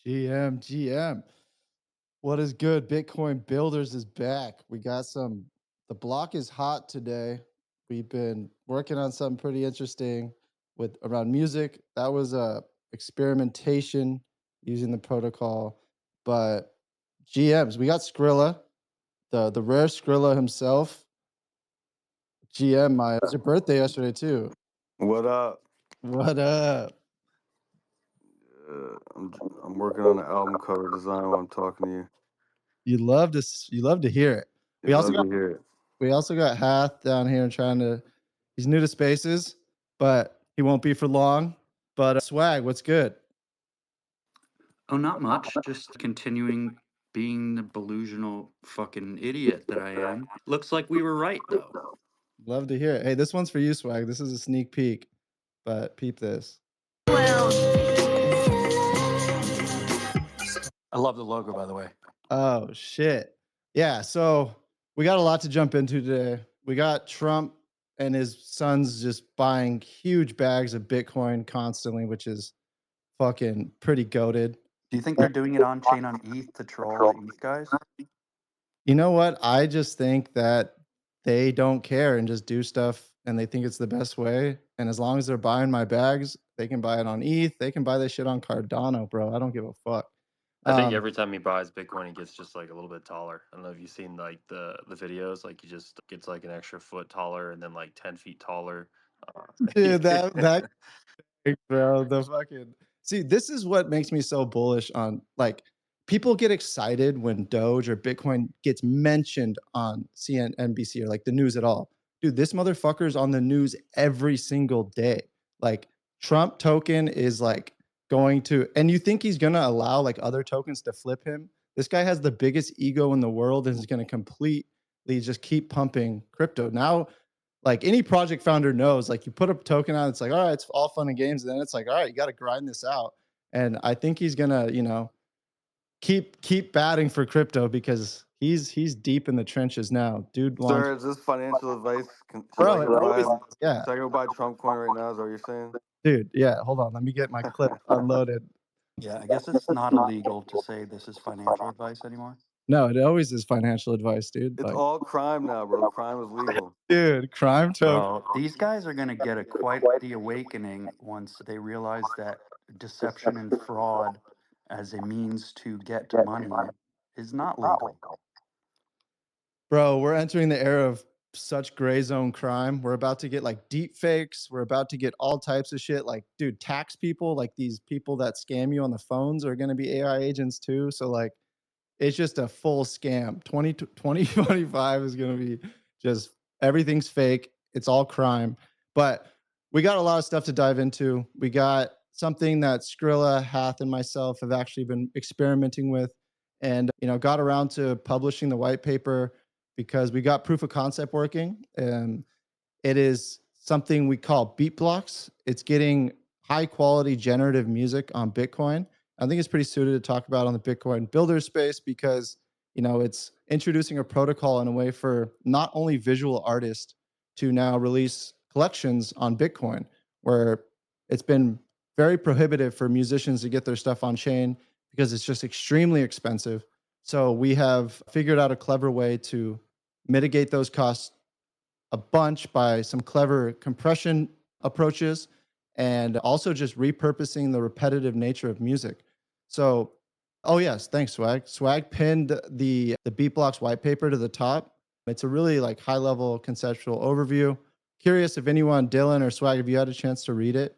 GM. What is good? Bitcoin Builders is back. We got the block is hot today. We've been working on something pretty interesting with around music. That was a experimentation using the protocol. But GMs, we got Skrilla, the rare Skrilla himself. GM, it was your birthday yesterday too. What up? What up? I'm working on an album cover design while I'm talking to you. You love to hear it. You love to hear it. We also got Hath down here he's new to spaces, but he won't be for long. But Swag, what's good? Oh, not much. Just continuing being the delusional fucking idiot that I am. Looks like we were right, though. Love to hear it. Hey, this one's for you, Swag. This is a sneak peek, but peep this. I love the logo, by the way. Oh, shit. Yeah, so we got a lot to jump into today. We got Trump and his sons just buying huge bags of Bitcoin constantly, which is fucking pretty goated. Do you think they're doing it on chain on ETH to troll the ETH guys? You know what? I just think that they don't care and just do stuff and they think it's the best way. And as long as they're buying my bags, they can buy it on ETH. They can buy this shit on Cardano, bro. I don't give a fuck. I think every time he buys Bitcoin, he gets just like a little bit taller. I don't know if you've seen like the videos, like he just gets like an extra foot taller and then like 10 feet taller. Dude, that bro, the fucking see, this is what makes me so bullish on like people get excited when Doge or Bitcoin gets mentioned on CNBC or like the news at all. Dude, this motherfucker's on the news every single day. Like Trump token is like going to, and you think he's gonna allow like other tokens to flip him? This guy has the biggest ego in the world and is gonna completely just keep pumping crypto. Now like any project founder knows, like you put a token out, it's like, all right, it's all fun and games. And then it's like, all right, you got to grind this out. And I think he's gonna, keep batting for crypto because he's deep in the trenches now. Dude Sir, is this financial advice? Bro, should I go buy Trump coin right now? Is that what you're saying? Dude, yeah, hold on. Let me get my clip unloaded. Yeah, I guess it's not illegal to say this is financial advice anymore. No, it always is financial advice, dude. It's like, all crime now, bro. Crime is legal. dude, crime token. Bro, these guys are going to get quite the awakening once they realize that deception and fraud as a means to get money is not legal. Bro, we're entering the era of such gray zone crime. We're about to get like deep fakes. We're about to get all types of shit. Like, dude, tax people, like these people that scam you on the phones are going to be AI agents too. So like, it's just a full scam. 2025 is going to be just everything's fake. It's all crime. But we got a lot of stuff to dive into. We got something that Skrilla, Hath, and myself have actually been experimenting with and, got around to publishing the white paper because we got proof of concept working. And it is something we call beat blocks. It's getting high quality generative music on Bitcoin. I think it's pretty suited to talk about on the Bitcoin builder space because, it's introducing a protocol in a way for not only visual artists to now release collections on Bitcoin, where it's been very prohibitive for musicians to get their stuff on chain because it's just extremely expensive. So we have figured out a clever way to mitigate those costs a bunch by some clever compression approaches and also just repurposing the repetitive nature of music. So, oh yes, thanks, Swag. Swag pinned the Beat Blocks white paper to the top. It's a really like high level conceptual overview. Curious if anyone, Dylan or Swag, have you had a chance to read it?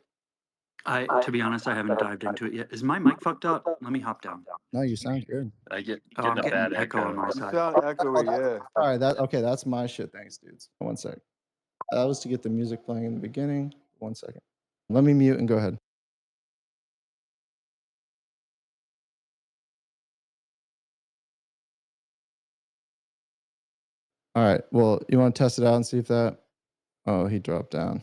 To be honest, I haven't dived into it yet. Is my mic fucked up? Let me hop down. No, you sound good. I get I'm a getting bad an echo on my You side. sound echoey, yeah. All right, that's my shit. Thanks, dudes. One sec. That was to get the music playing in the beginning. 1 second. Let me mute and go ahead. All right. Well, you want to test it out and see if that. Oh, he dropped down.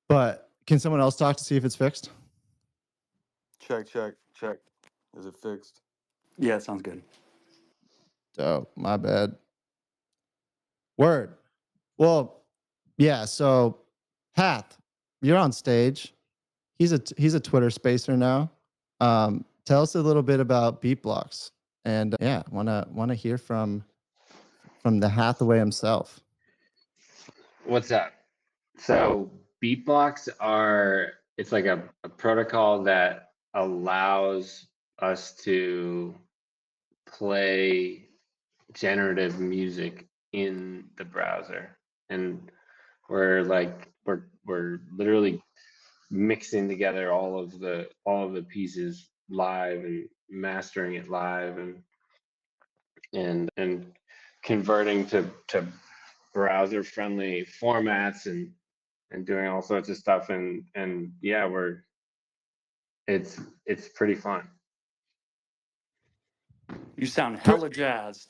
But can someone else talk to see if it's fixed? Check. Is it fixed? Yeah, it sounds good. Oh, my bad. Word. Well, yeah. So, Hath, you're on stage. He's a Twitter spacer now. Tell us a little bit about beat blocks, and yeah, wanna hear from the Hathaway himself. What's up? So beatblocks are it's like a protocol that allows us to play generative music in the browser. And we're literally mixing together all of the pieces live and mastering it live and converting to browser friendly formats and doing all sorts of stuff and yeah it's pretty fun. You sound hella jazzed.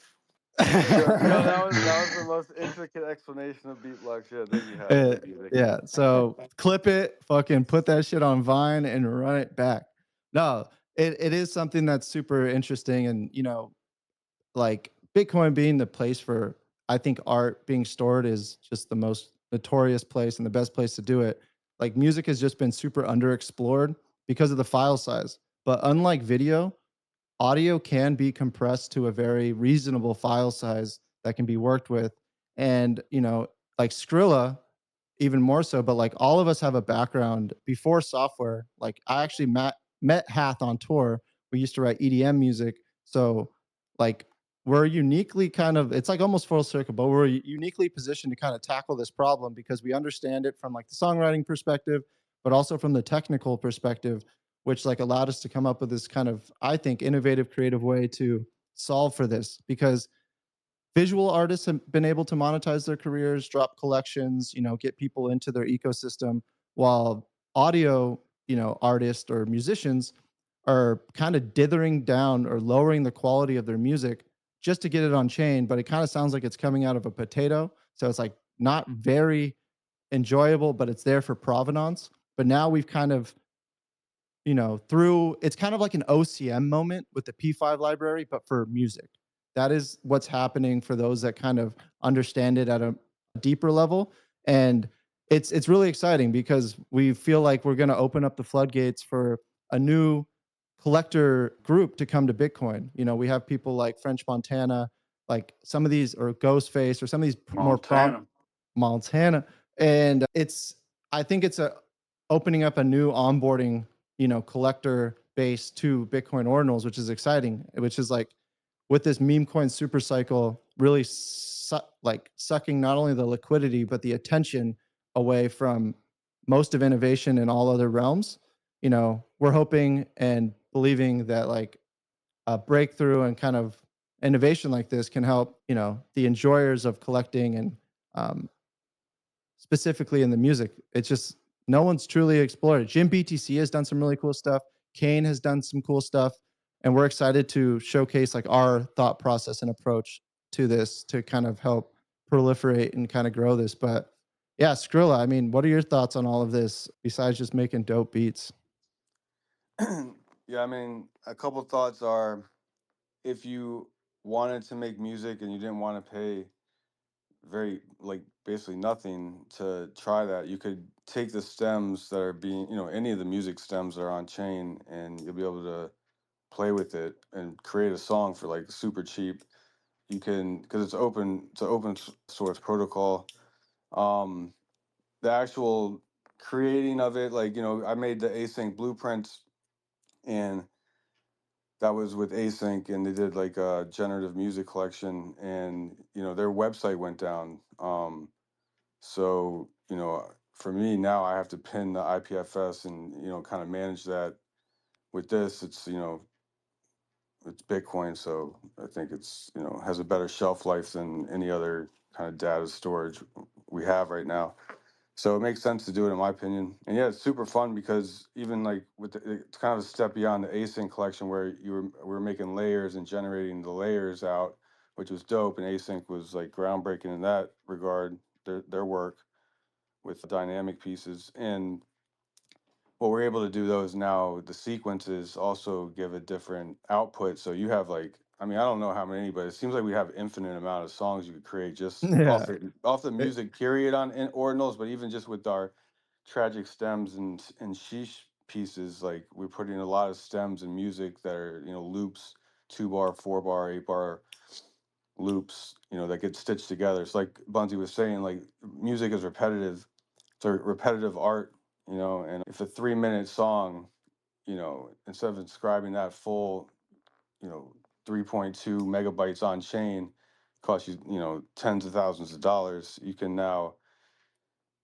Yo, that was the most intricate explanation of beat blocks. Yeah, thank you, Thank you, Vic. Yeah, so clip it, fucking put that shit on Vine and run it back. No, it is something that's super interesting, and like Bitcoin being the place for, I think, art being stored is just the most notorious place and the best place to do it. Like music has just been super underexplored because of the file size. But unlike video, audio can be compressed to a very reasonable file size that can be worked with. And, like Skrilla, even more so, but like all of us have a background before software. Like I actually met Hath on tour. We used to write EDM music. So like we're uniquely kind of, it's like almost full circle, but we're uniquely positioned to kind of tackle this problem because we understand it from like the songwriting perspective, but also from the technical perspective, which like allowed us to come up with this kind of, I think, innovative, creative way to solve for this. Because visual artists have been able to monetize their careers, drop collections, get people into their ecosystem, while audio, artists or musicians are kind of dithering down or lowering the quality of their music just to get it on chain, but it kind of sounds like it's coming out of a potato. So it's like not very enjoyable, but it's there for provenance. But now we've kind of, through, it's kind of like an OCM moment with the P5 library, but for music. That is what's happening for those that kind of understand it at a deeper level. And it's really exciting because we feel like we're going to open up the floodgates for a new collector group to come to Bitcoin. We have people like French Montana, like some of these, or Ghostface, or some of these more Montana. And I think it's opening up a new onboarding, collector base to Bitcoin ordinals, which is exciting, which is like with this meme coin super cycle really like sucking not only the liquidity, but the attention away from most of innovation in all other realms. We're hoping and believing that like a breakthrough and kind of innovation like this can help, the enjoyers of collecting and specifically in the music. It's just no one's truly explored it. Jim BTC has done some really cool stuff. Kane has done some cool stuff, and we're excited to showcase like our thought process and approach to this to kind of help proliferate and kind of grow this. But yeah, Skrilla, I mean, what are your thoughts on all of this besides just making dope beats? Yeah, I mean, a couple thoughts are, if you wanted to make music and you didn't want to pay very, like, basically nothing to try that, you could take the stems that are being, any of the music stems that are on chain, and you'll be able to play with it and create a song for like super cheap. You can, because it's an open source protocol. um the actual creating of it, like, I made the async blueprints, and that was with async, and they did like a generative music collection, and their website went down. So for me now, I have to pin the IPFS and kind of manage that. With this, it's Bitcoin, so I think it's has a better shelf life than any other kind of data storage we have right now. So it makes sense to do it, in my opinion. And yeah, it's super fun because even like it's kind of a step beyond the async collection, where we were making layers and generating the layers out, which was dope. And async was like groundbreaking in that regard. Their work with dynamic pieces. And what we're able to do though is now the sequences also give a different output. So you have like, I mean, I don't know how many, but it seems like we have infinite amount of songs you could create just Yeah. off the music period on in ordinals, but even just with our tragic stems and sheesh pieces. Like we're putting a lot of stems and music that are, loops, 2 bar, 4 bar, 8 bar loops, that get stitched together. It's like Bunty was saying, like music is repetitive. It's a repetitive art, and if a 3 minute song, instead of inscribing that full, 3.2 megabytes on chain costs you, tens of thousands of dollars, you can now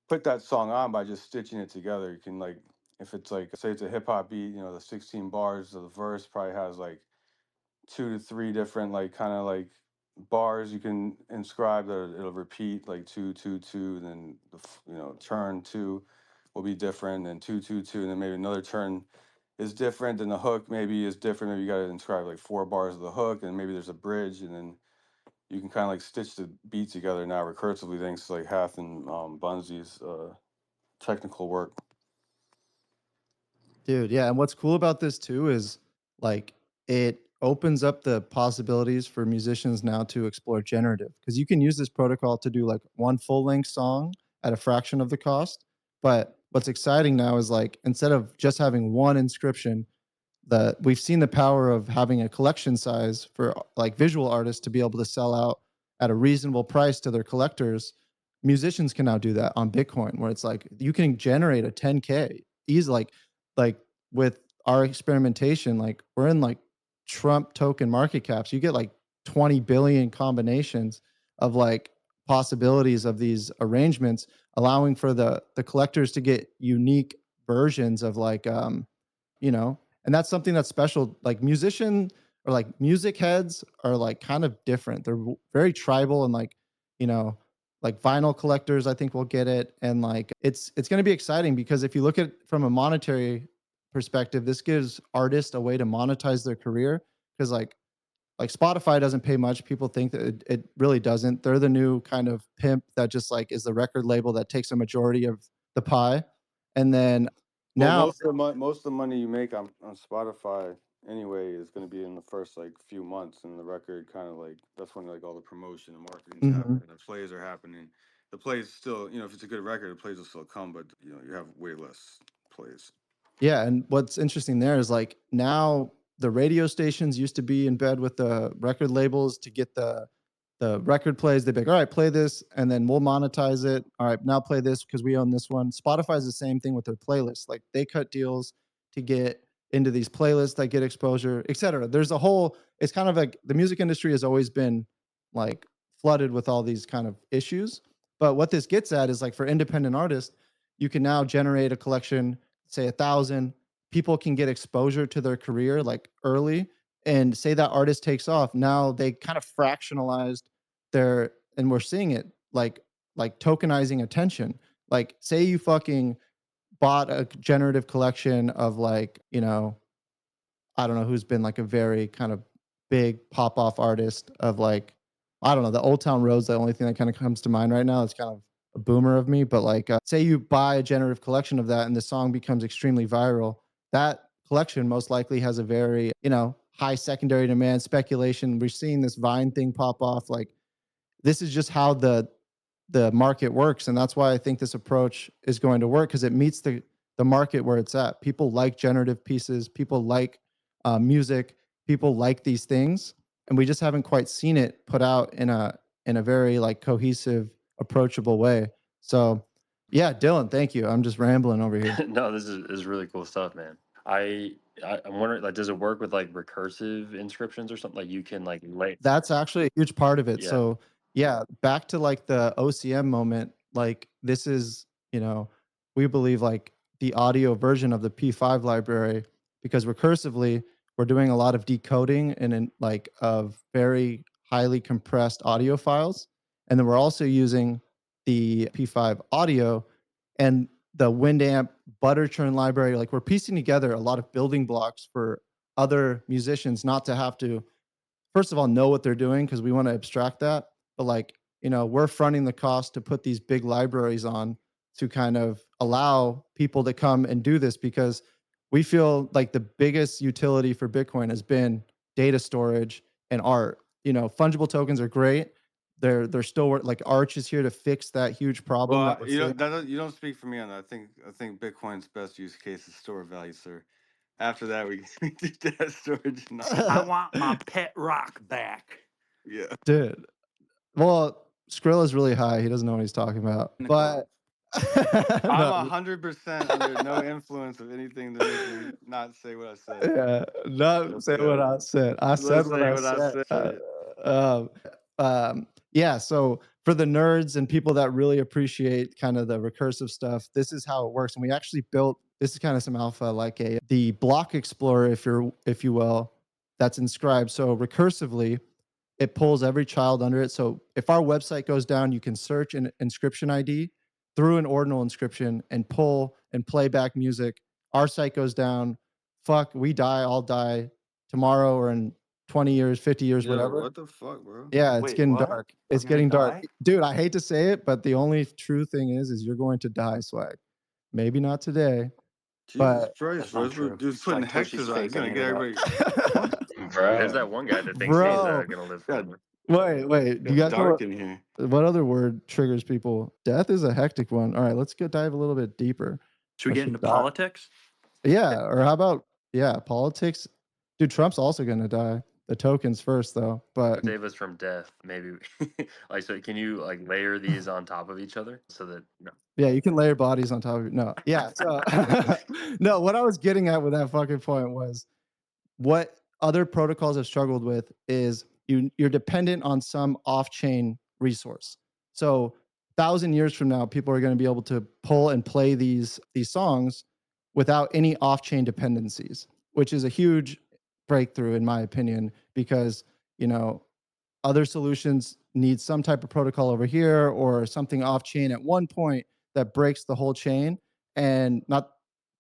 put that song on by just stitching it together. You can like, if it's like, say it's a hip hop beat, the 16 bars of the verse probably has like 2 to 3 different like kind of like bars you can inscribe that it'll repeat like 2 2 2, and then turn 2 will be different, and 2 2 2, and then maybe another turn is different, and the hook maybe is different. Maybe you got to inscribe like 4 bars of the hook, and maybe there's a bridge, and then you can kind of like stitch the beat together now recursively thanks to like Hath and Bunzy's technical work. Dude, yeah, and what's cool about this too is like it opens up the possibilities for musicians now to explore generative, because you can use this protocol to do like one full-length song at a fraction of the cost. But what's exciting now is like instead of just having one inscription, that we've seen the power of having a collection size for like visual artists to be able to sell out at a reasonable price to their collectors. Musicians can now do that on Bitcoin, where it's like you can generate a 10K easy, like with our experimentation, like we're in like Trump token market caps. You get like 20 billion combinations of like possibilities of these arrangements, allowing for the collectors to get unique versions of like you know, and that's something that's special. Like musician or like music heads are like kind of different. They're very tribal, and like, you know, like vinyl collectors I think will get it. And like it's going to be exciting because if you look at it from a monetary perspective, this gives artists a way to monetize their career, because like Spotify doesn't pay much. People think that it really doesn't. They're the new kind of pimp that just like is the record label that takes a majority of the pie. And then Well, now, most of the money you make on Spotify anyway is going to be in the first like few months, and the record kind of like that's when like all the promotion and marketing's mhm. happening, the plays are happening. The plays still, if it's a good record, the plays will still come, but you have way less plays. Yeah, and what's interesting there is like now the radio stations used to be in bed with the record labels to get the record plays. They'd be like, all right, play this, and then we'll monetize it. All right, now play this because we own this one. Spotify's the same thing with their playlists. Like they cut deals to get into these playlists that get exposure, etc. There's a whole, it's kind of like the music industry has always been like flooded with all these kind of issues. But what this gets at is like for independent artists, you can now generate a collection, say 1,000. People can get exposure to their career like early, and say that artist takes off. Now they kind of fractionalized their, and we're seeing it like tokenizing attention. Like say you fucking bought a generative collection of like, you know, I don't know who's been like a very kind of big pop off artist of like, I don't know, the Old Town Road's the only thing that kind of comes to mind right now. It's kind of a boomer of me, but like, say you buy a generative collection of that and the song becomes extremely viral. That collection most likely has a very, you know, high secondary demand speculation. We're seeing this Vine thing pop off. Like, this is just how the market works, and that's why I think this approach is going to work, because it meets the market where it's at. People like generative pieces, people like music, people like these things, and we just haven't quite seen it put out in a very like cohesive, approachable way. So yeah, Dylan, thank you. I'm just rambling over here. No, this is really cool stuff, man. I'm wondering, like, does it work with like recursive inscriptions or something? Like you can like lay. That's actually a huge part of it. Yeah. So yeah, back to like the OCM moment, like this is, you know, we believe like the audio version of the P5 library, because recursively we're doing a lot of decoding and in like of very highly compressed audio files. And then we're also using the P5 audio and the Windamp butter churn library. Like we're piecing together a lot of building blocks for other musicians not to have to, first of all, know what they're doing, because we want to abstract that. But like, you know, we're fronting the cost to put these big libraries on to kind of allow people to come and do this, because we feel like the biggest utility for Bitcoin has been data storage and art. You know, fungible tokens are great, they're still like Arch is here to fix that huge problem Well, that we're seeing. you don't speak for me on that. I think Bitcoin's best use case is store value, sir. After that, we can do data storage. And I want my pet rock back. yeah. Dude. Well, Skrilla's really high. He doesn't know what he's talking about. But I'm no, 100% under no influence of anything to make me not say what I said. yeah, not Let's say what go. I said. I said Let's what say I what I said. said. Um, yeah. So for the nerds and people that really appreciate kind of the recursive stuff, this is how it works. And we actually built this is kind of some alpha, like the block explorer, if you will, that's inscribed. So recursively, it pulls every child under it. So if our website goes down, you can search an inscription ID through an ordinal inscription and pull and play back music. Our site goes down, fuck, we die, I'll die tomorrow or in 20 years, 50 years, Yo, whatever. what the fuck, bro? Yeah, it's Wait, getting what? dark. We're It's gonna getting dark. die? Dude, I hate to say it, but the only true thing is you're going to die, Swag. Maybe not today, Jesus but Christ, That's bro. not true. Dude's putting Satoshi hexes on. He's gonna faking get it up. everybody. There's that Bro. one guy that thinks he's bro, gonna live Got, forever. wait. Do you got guys know dark in here. what other word triggers people? Death is a hectic one. All right, let's go dive a little bit deeper. Should we I get should into die. politics? Yeah, or how about politics? Dude, Trump's also gonna die. The tokens first though, but Save us from death, maybe. Like, so can you like layer these on top of each other so that no? yeah, you can layer bodies on top of it. No, yeah. So no, what I was getting at with that fucking point was what other protocols have struggled with is you're dependent on some off-chain resource. So 1,000 years from now, people are going to be able to pull and play these songs without any off-chain dependencies, which is a huge breakthrough in my opinion, because you know other solutions need some type of protocol over here or something off chain at one point that breaks the whole chain, and not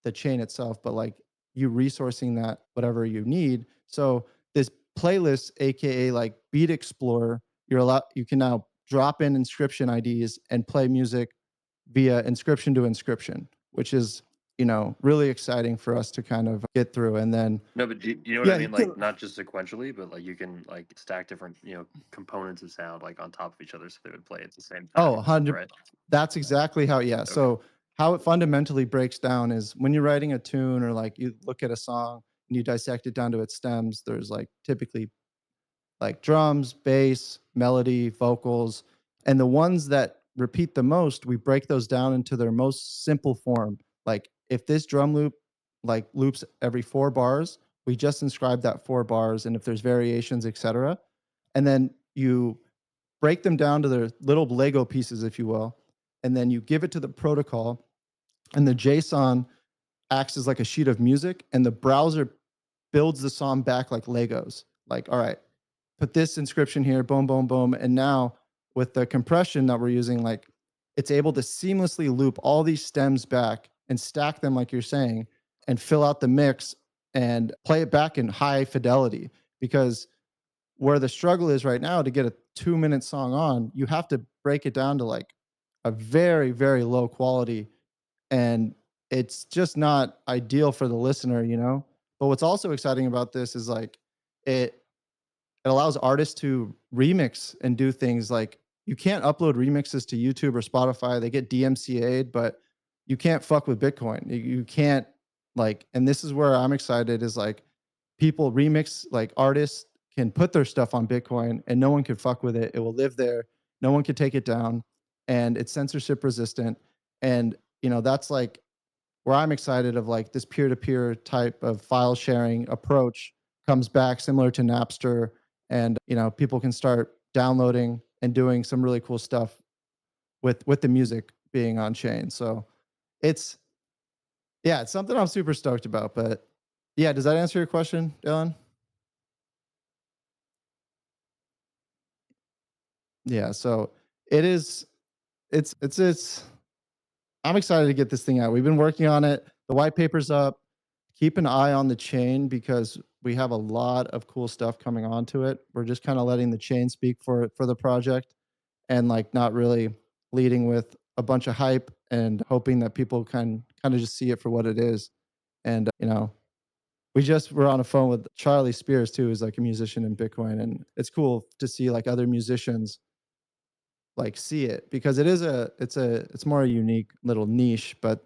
the chain itself, but like you resourcing that whatever you need. So this playlist, aka like Beat Explorer, you can now drop in inscription IDs and play music via inscription to inscription, which is really exciting for us to kind of get through. And then No, but you know what I yeah, you mean? can. Like not just sequentially, but like you can like stack different, components of sound like on top of each other so they would play at the same time. Oh, 100. Right. That's exactly how, yeah. Okay. So how it fundamentally breaks down is when you're writing a tune or like you look at a song and you dissect it down to its stems, there's like typically like drums, bass, melody, vocals, and the ones that repeat the most, we break those down into their most simple form. Like if this drum loop like loops every 4 bars, we just inscribe that 4 bars, and if there's variations, etc. And then you break them down to their little Lego pieces, if you will, and then you give it to the protocol, and the JSON acts as like a sheet of music, and the browser builds the song back like Legos. Like, all right, put this inscription here, boom, boom, boom, and now with the compression that we're using, like it's able to seamlessly loop all these stems back and stack them, like you're saying, and fill out the mix and play it back in high fidelity. Because where the struggle is right now to get a 2-minute song on, you have to break it down to like a very, very low quality. And it's just not ideal for the listener. But what's also exciting about this is like it allows artists to remix and do things like you can't upload remixes to YouTube or Spotify. They get DMCA'd, but you can't fuck with Bitcoin. You can't and this is where I'm excited is like people remix, like artists can put their stuff on Bitcoin and no one can fuck with it. It will live there. No one can take it down, and it's censorship resistant. And that's like where I'm excited of like this peer-to-peer type of file sharing approach comes back similar to Napster, and people can start downloading and doing some really cool stuff with the music being on chain. So it's it's something I'm super stoked about. But yeah, does that answer your question, Dylan? Yeah, so it is it's I'm excited to get this thing out. We've been working on it. The white paper's up. Keep an eye on the chain because we have a lot of cool stuff coming onto it. We're just kind of letting the chain speak for the project, and like not really leading with a bunch of hype and hoping that people can kind of just see it for what it is. And we just were on a phone with Charlie Spears too, who's like a musician in Bitcoin, and it's cool to see like other musicians like see it, because it's more a unique little niche, but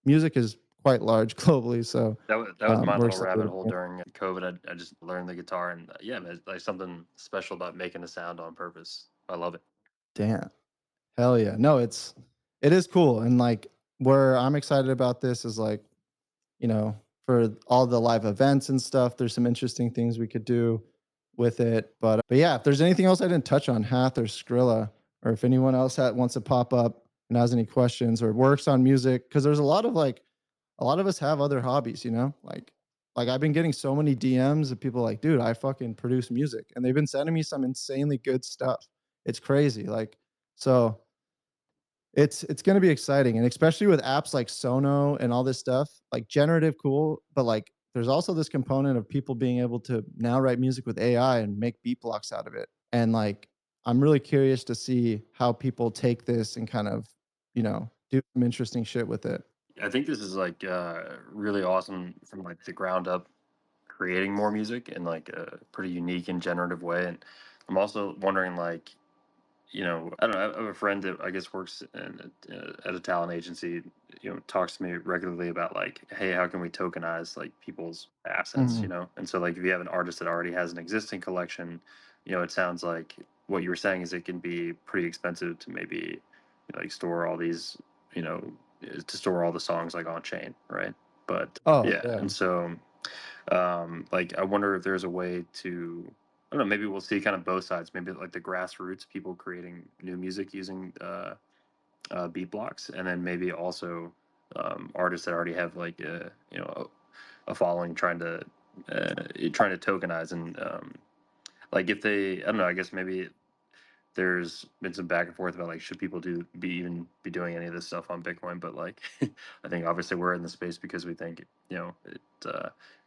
music is quite large globally. So That was my we're little excited rabbit hole about it. during COVID. I just learned the guitar, and yeah, man, it's like something special about making a sound on purpose. I love it. Damn. Hell yeah. No, it is cool. And like where I'm excited about this is like, for all the live events and stuff, there's some interesting things we could do with it. But yeah, if there's anything else I didn't touch on, Hath or Skrilla, or if anyone else wants to pop up and has any questions or works on music, because there's a lot of us have other hobbies, like I've been getting so many DMs of people like, dude, I fucking produce music, and they've been sending me some insanely good stuff. It's crazy. Like, so it's gonna be exciting, and especially with apps like Sono and all this stuff, like generative cool, but like there's also this component of people being able to now write music with AI and make beat blocks out of it. And like I'm really curious to see how people take this and kind of, do some interesting shit with it. I think this is like really awesome from like the ground up, creating more music in like a pretty unique and generative way. And I'm also wondering like, I don't know. I have a friend that I guess works at a talent agency. Talks to me regularly about like, hey, how can we tokenize like people's assets? Mhm. And so like if you have an artist that already has an existing collection, it sounds like what you were saying is it can be pretty expensive to maybe like store all these, you know, to store all the songs like on chain, right? But Oh yeah, yeah. and so like I wonder if there's a way to, I don't know, maybe we'll see kind of both sides, maybe like the grassroots people creating new music using beat blocks, and then maybe also artists that already have like a following trying to tokenize, and like if they, I don't know, I guess maybe there's been some back and forth about like should people be doing any of this stuff on Bitcoin, but like I think obviously we're in the space because we think it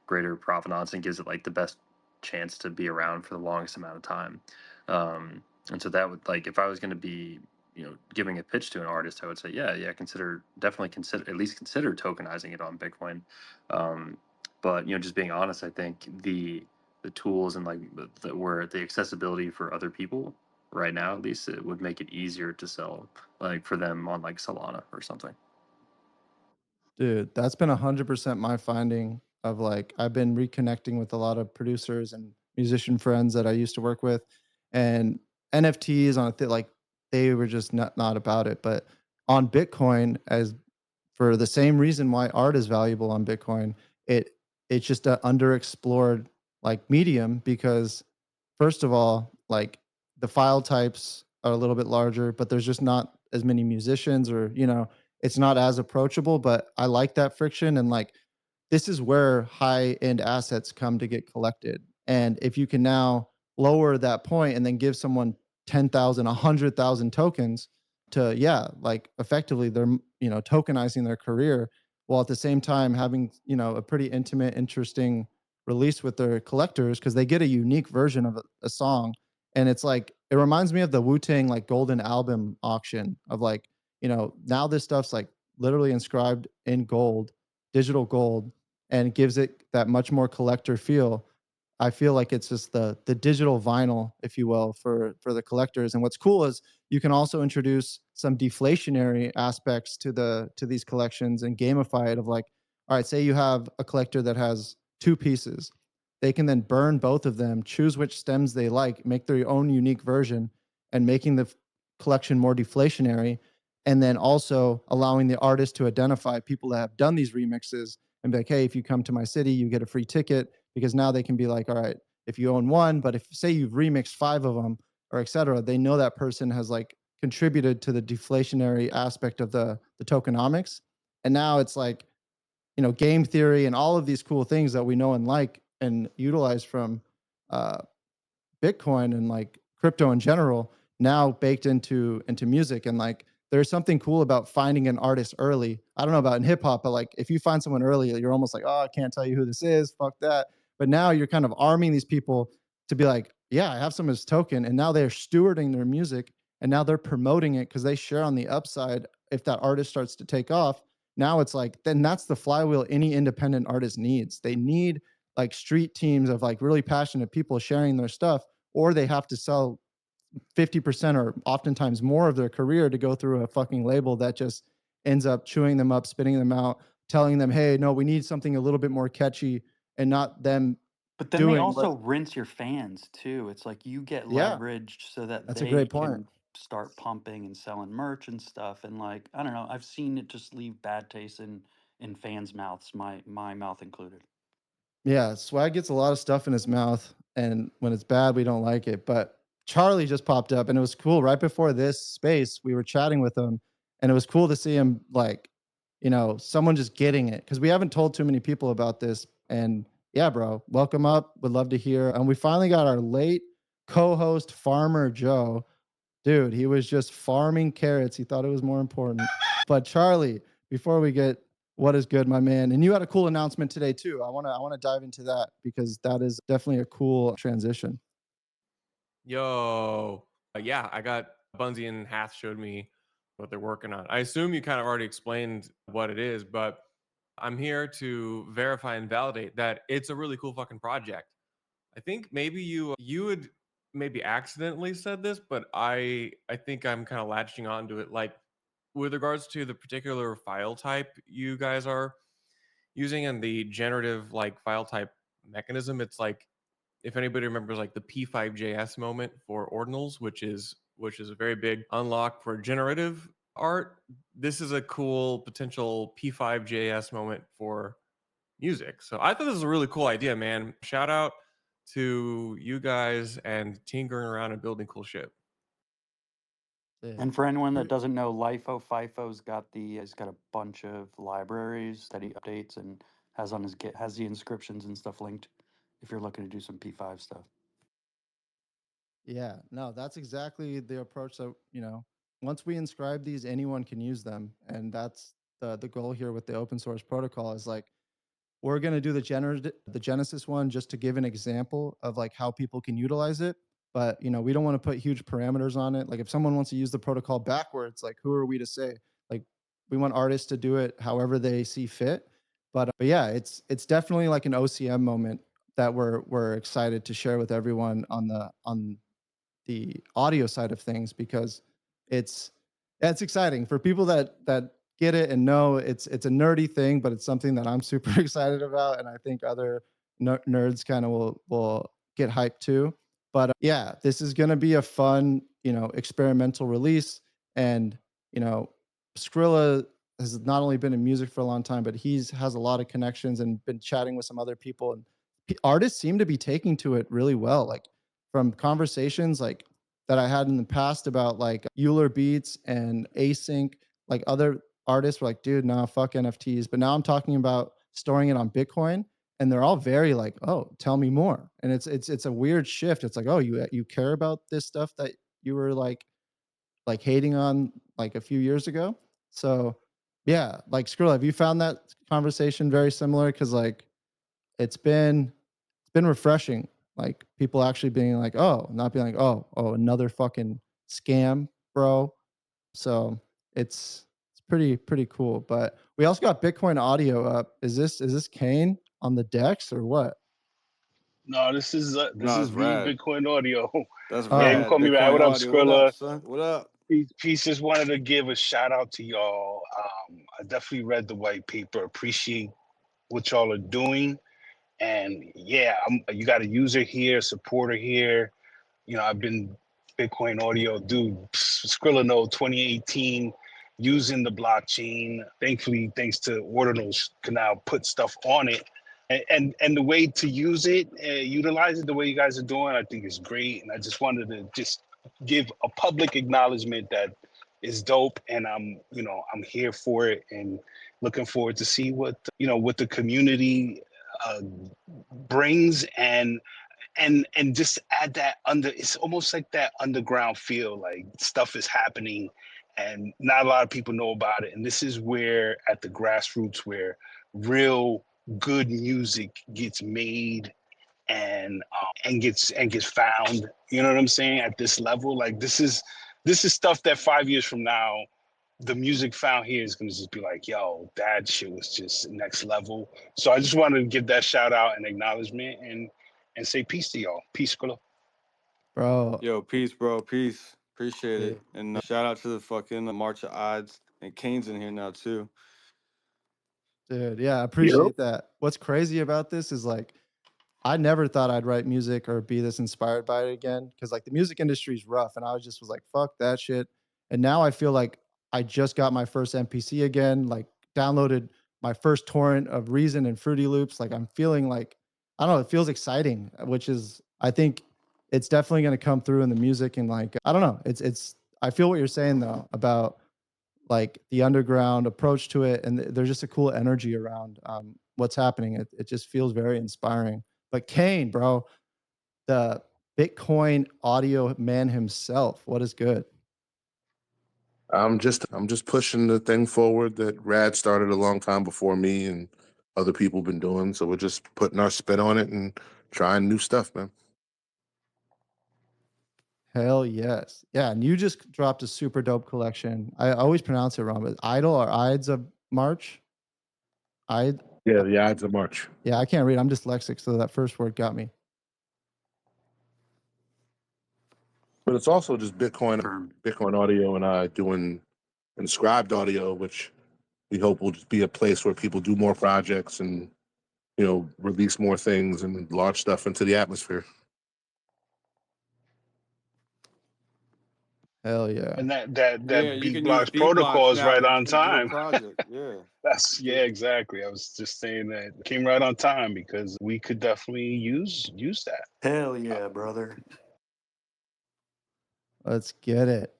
greater provenance and gives it like the best chance to be around for the longest amount of time. And so that would, like, if I was going to be giving a pitch to an artist, I would say yeah, definitely consider, at least consider tokenizing it on Bitcoin. um, but just being honest, I think the tools and like where the accessibility for other people right now, at least, it would make it easier to sell like for them on like Solana or something. Dude, that's been 100% my finding of like I've been reconnecting with a lot of producers and musician friends that I used to work with, and NFTs on like they were just not about it. But on Bitcoin, as for the same reason why art is valuable on Bitcoin, it it's just an underexplored like medium, because first of all, like the file types are a little bit larger, but there's just not as many musicians, or it's not as approachable. But I like that friction, and like this is where high end assets come to get collected. And if you can now lower that point and then give someone 10,000, 100,000 tokens to, yeah, like effectively they're, tokenizing their career, while at the same time having, a pretty intimate, interesting release with their collectors, because they get a unique version of a song. And it's like, it reminds me of the Wu-Tang like golden album auction of like, now this stuff's like literally inscribed in gold, digital gold, and gives it that much more collector feel. I feel like it's just the digital vinyl, if you will, for the collectors. And what's cool is you can also introduce some deflationary aspects to these collections and gamify it of like, all right, say you have a collector that has two pieces. They can then burn both of them, choose which stems they like, make their own unique version, and making the collection more deflationary. And then also allowing the artist to identify people that have done these remixes and be like, hey, if you come to my city, you get a free ticket, because now they can be like, all right, if you own one, but if say you've remixed five of them or et cetera, they know that person has like contributed to the deflationary aspect of the tokenomics. And now it's like, game theory and all of these cool things that we know and like and utilize from uh, Bitcoin and like crypto in general now baked into music. And like there's something cool about finding an artist early. I don't know about in hip hop, but like if you find someone early, you're almost like, oh, I can't tell you who this is, fuck that. But now you're kind of arming these people to be like, yeah, I have some of his token, and now they're stewarding their music, and now they're promoting it because they share on the upside if that artist starts to take off. Now it's like, then that's the flywheel any independent artist needs. They need like street teams of like really passionate people sharing their stuff, or they have to sell 50% or oftentimes more of their career to go through a fucking label that just ends up chewing them up, spitting them out, telling them, hey, no, we need something a little bit more catchy, and not them But then they doing what. also rinse your fans too. It's like you get Yeah, leveraged so that that's a they great point. can start pumping and selling merch and stuff. And like, I don't know, I've seen it just leave bad taste in fans' mouths, my mouth included. Yeah, Swag gets a lot of stuff in his mouth, and when it's bad, we don't like it. But Charlie just popped up, and it was cool. Right before this space, we were chatting with him, and it was cool to see him like, someone just getting it because we haven't told too many people about this. And yeah, bro, welcome up. Would love to hear. And we finally got our late co-host, Farmer Joe. Dude, he was just farming carrots. He thought it was more important. But Charlie, before we get what is good, my man, and you had a cool announcement today too. I wanna dive into that because that is definitely a cool transition. Yo, yeah, I got Bunzy and Hath showed me what they're working on. I assume you kind of already explained what it is, but I'm here to verify and validate that it's a really cool fucking project. I think maybe you would maybe accidentally said this, but I think I'm kind of latching onto it. Like with regards to the particular file type you guys are using and the generative like file type mechanism, it's like if anybody remembers like the P5JS moment for ordinals, which is a very big unlock for generative art. This is a cool potential P5JS moment for music. So I thought this was a really cool idea, man. Shout out to you guys and tinkering around and building cool shit. Yeah. And for anyone that doesn't know, FIFO's got he's got a bunch of libraries that he updates and has on his Git, has the inscriptions and stuff linked if you're looking to do some P5 stuff. Yeah, no, that's exactly the approach that, once we inscribe these, anyone can use them. And that's the goal here with the open source protocol is like, we're going to do the Genesis one just to give an example of like how people can utilize it. But, we don't want to put huge parameters on it. Like if someone wants to use the protocol backwards, like who are we to say? Like we want artists to do it however they see fit. But yeah, it's definitely like an OCM moment that we're excited to share with everyone on the audio side of things because it's exciting for people that get it and know it's a nerdy thing, but it's something that I'm super excited about, and I think other nerds kind of will get hyped too. But yeah, this is going to be a fun, experimental release, and Skrilla has not only been in music for a long time, but has a lot of connections and been chatting with some other people, and artists seem to be taking to it really well. Like from conversations like that I had in the past about like Euler Beats and Async, like other artists were like, dude, nah, fuck NFTs. But now I'm talking about storing it on Bitcoin, and they're all very like, oh, tell me more. And it's a weird shift. It's like, oh, you care about this stuff that you were like hating on like a few years ago. So yeah, like Skrill, have you found that conversation very similar? Because like it's been refreshing. Like people actually being like, oh, not being like, oh, another fucking scam, bro. So it's pretty cool. But we also got Bitcoin audio up. Is this Kane on the decks or what? No, this is No, it's V rad. Bitcoin Audio. That's Yeah, you can rad. call me Rad. Bitcoin What up, audio. What up, Skrilla? son? What up? Peace. Just wanted to give a shout out to y'all. I definitely read the white paper. Appreciate what y'all are doing. And yeah, you got a user here, a supporter here. I've been Bitcoin Audio, dude. Skrilla Node 2018, using the blockchain. Thankfully, thanks to Ordinals, can now put stuff on it. And the way to use it, utilize it the way you guys are doing, I think is great. And I just wanted to just give a public acknowledgement that is dope, and I'm here for it, and looking forward to see what the community uh, brings, and just add that it's almost like that underground feel, like stuff is happening and not a lot of people know about it. And this is where at the grassroots where real good music gets made and gets found, you know what I'm saying, at this level. Like this is stuff that 5 years from now the music found here is going to just be like, yo, that shit was just next level. So I just wanted to give that shout out and acknowledgement and say peace to y'all. Peace, Skrilla. Bro. Yo, peace, bro. Peace. Appreciate Yeah. it. And shout out to the fucking March of Odds. And Kane's in here now, too. Dude, yeah, I Yep. appreciate that. What's crazy about this is like I never thought I'd write music or be this inspired by it again because like the music industry is rough, and I was like, fuck that shit. And now I feel like I just got my first MPC again, like downloaded my first torrent of Reason and Fruity Loops. Like I'm feeling like I don't know, it feels exciting, which is I think it's definitely going to come through in the music and like I don't know, it's I feel what you're saying though about like the underground approach to it, and there's just a cool energy around what's happening. It just feels very inspiring. But Kane, bro, the Bitcoin audio man himself, what is good? I'm just pushing the thing forward that Rad started a long time before me and other people been doing. So we're just putting our spin on it and trying new stuff, man. Hell yes. Yeah, and you just dropped a super dope collection. I always pronounce it wrong, but Idle or Ides of March? I Yeah, the odds of March. yeah, I can't read. I'm dyslexic, so that first word got me. But it's also just Bitcoin Confirmed. Bitcoin audio and I doing inscribed audio, which we hope will just be a place where people do more projects and release more things and launch stuff into the atmosphere. Hell yeah. And that Yeah, you beat can use blocks beat blocks protocol is now right on to do a time. project. Yeah. Yeah, exactly. I was just saying that it came right on time because we could definitely use that. Hell yeah, brother. Let's get it.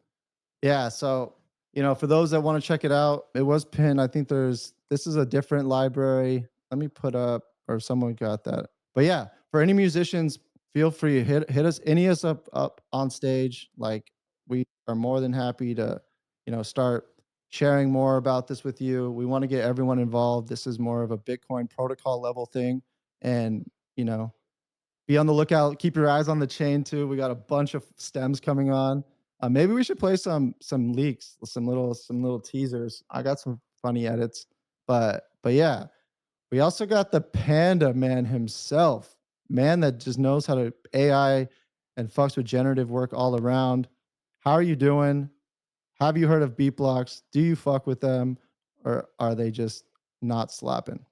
Yeah. So, for those that want to check it out, it was pinned. I think this is a different library. Let me put up, or someone got that. But yeah, for any musicians, feel free to hit us, any us up on stage. Like we are more than happy to, start sharing more about this with you. We want to get everyone involved. This is more of a Bitcoin protocol level thing. And, you know, be on the lookout. Keep your eyes on the chain too. We got a bunch of stems coming on. Maybe we should play some leaks, some little teasers. I got some funny edits, but yeah, we also got the Panda man himself, man that just knows how to AI and fucks with generative work all around. How are you doing? Have you heard of beat blocks? Do you fuck with them, or are they just not slapping?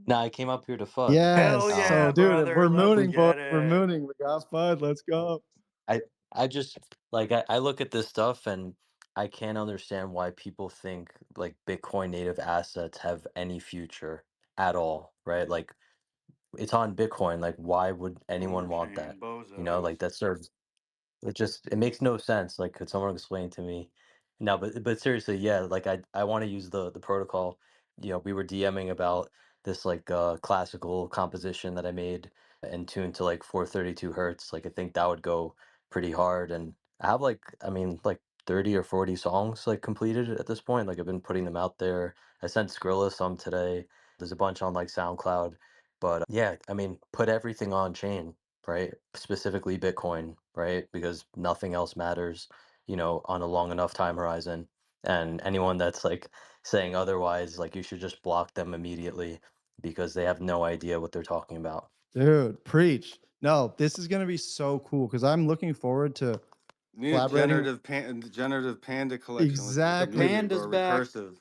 No, I came up here to fun. Yes. Hell So, yeah, dude, we're brother. Let's mooning, boys. get We're it. mooning. We got Spud. Let's go. I I just like I look at this stuff and I can't understand why people think like Bitcoin native assets have any future at all, right? Like it's on Bitcoin. Like why would anyone On want that? chain Like bozos. that serves it makes no sense. Like, could someone explain to me? No, but seriously, yeah. Like, I want to use the protocol. We were DMing about this like classical composition that I made and tuned to like 432 hertz. Like, I think that would go pretty hard. And I have I mean, like 30 or 40 songs like completed at this point. Like, I've been putting them out there. I sent Skrilla some today. There's a bunch on like SoundCloud. But yeah, I mean, put everything on chain, right? Specifically Bitcoin, right? Because nothing else matters, on a long enough time horizon. And anyone that's like saying otherwise, like you should just block them immediately because they have no idea what they're talking about. Dude, preach. No, this is gonna be so cool because I'm looking forward to Need a collaborating. generative panda collection with Exactly. music, bro. Panda's back. Recursive.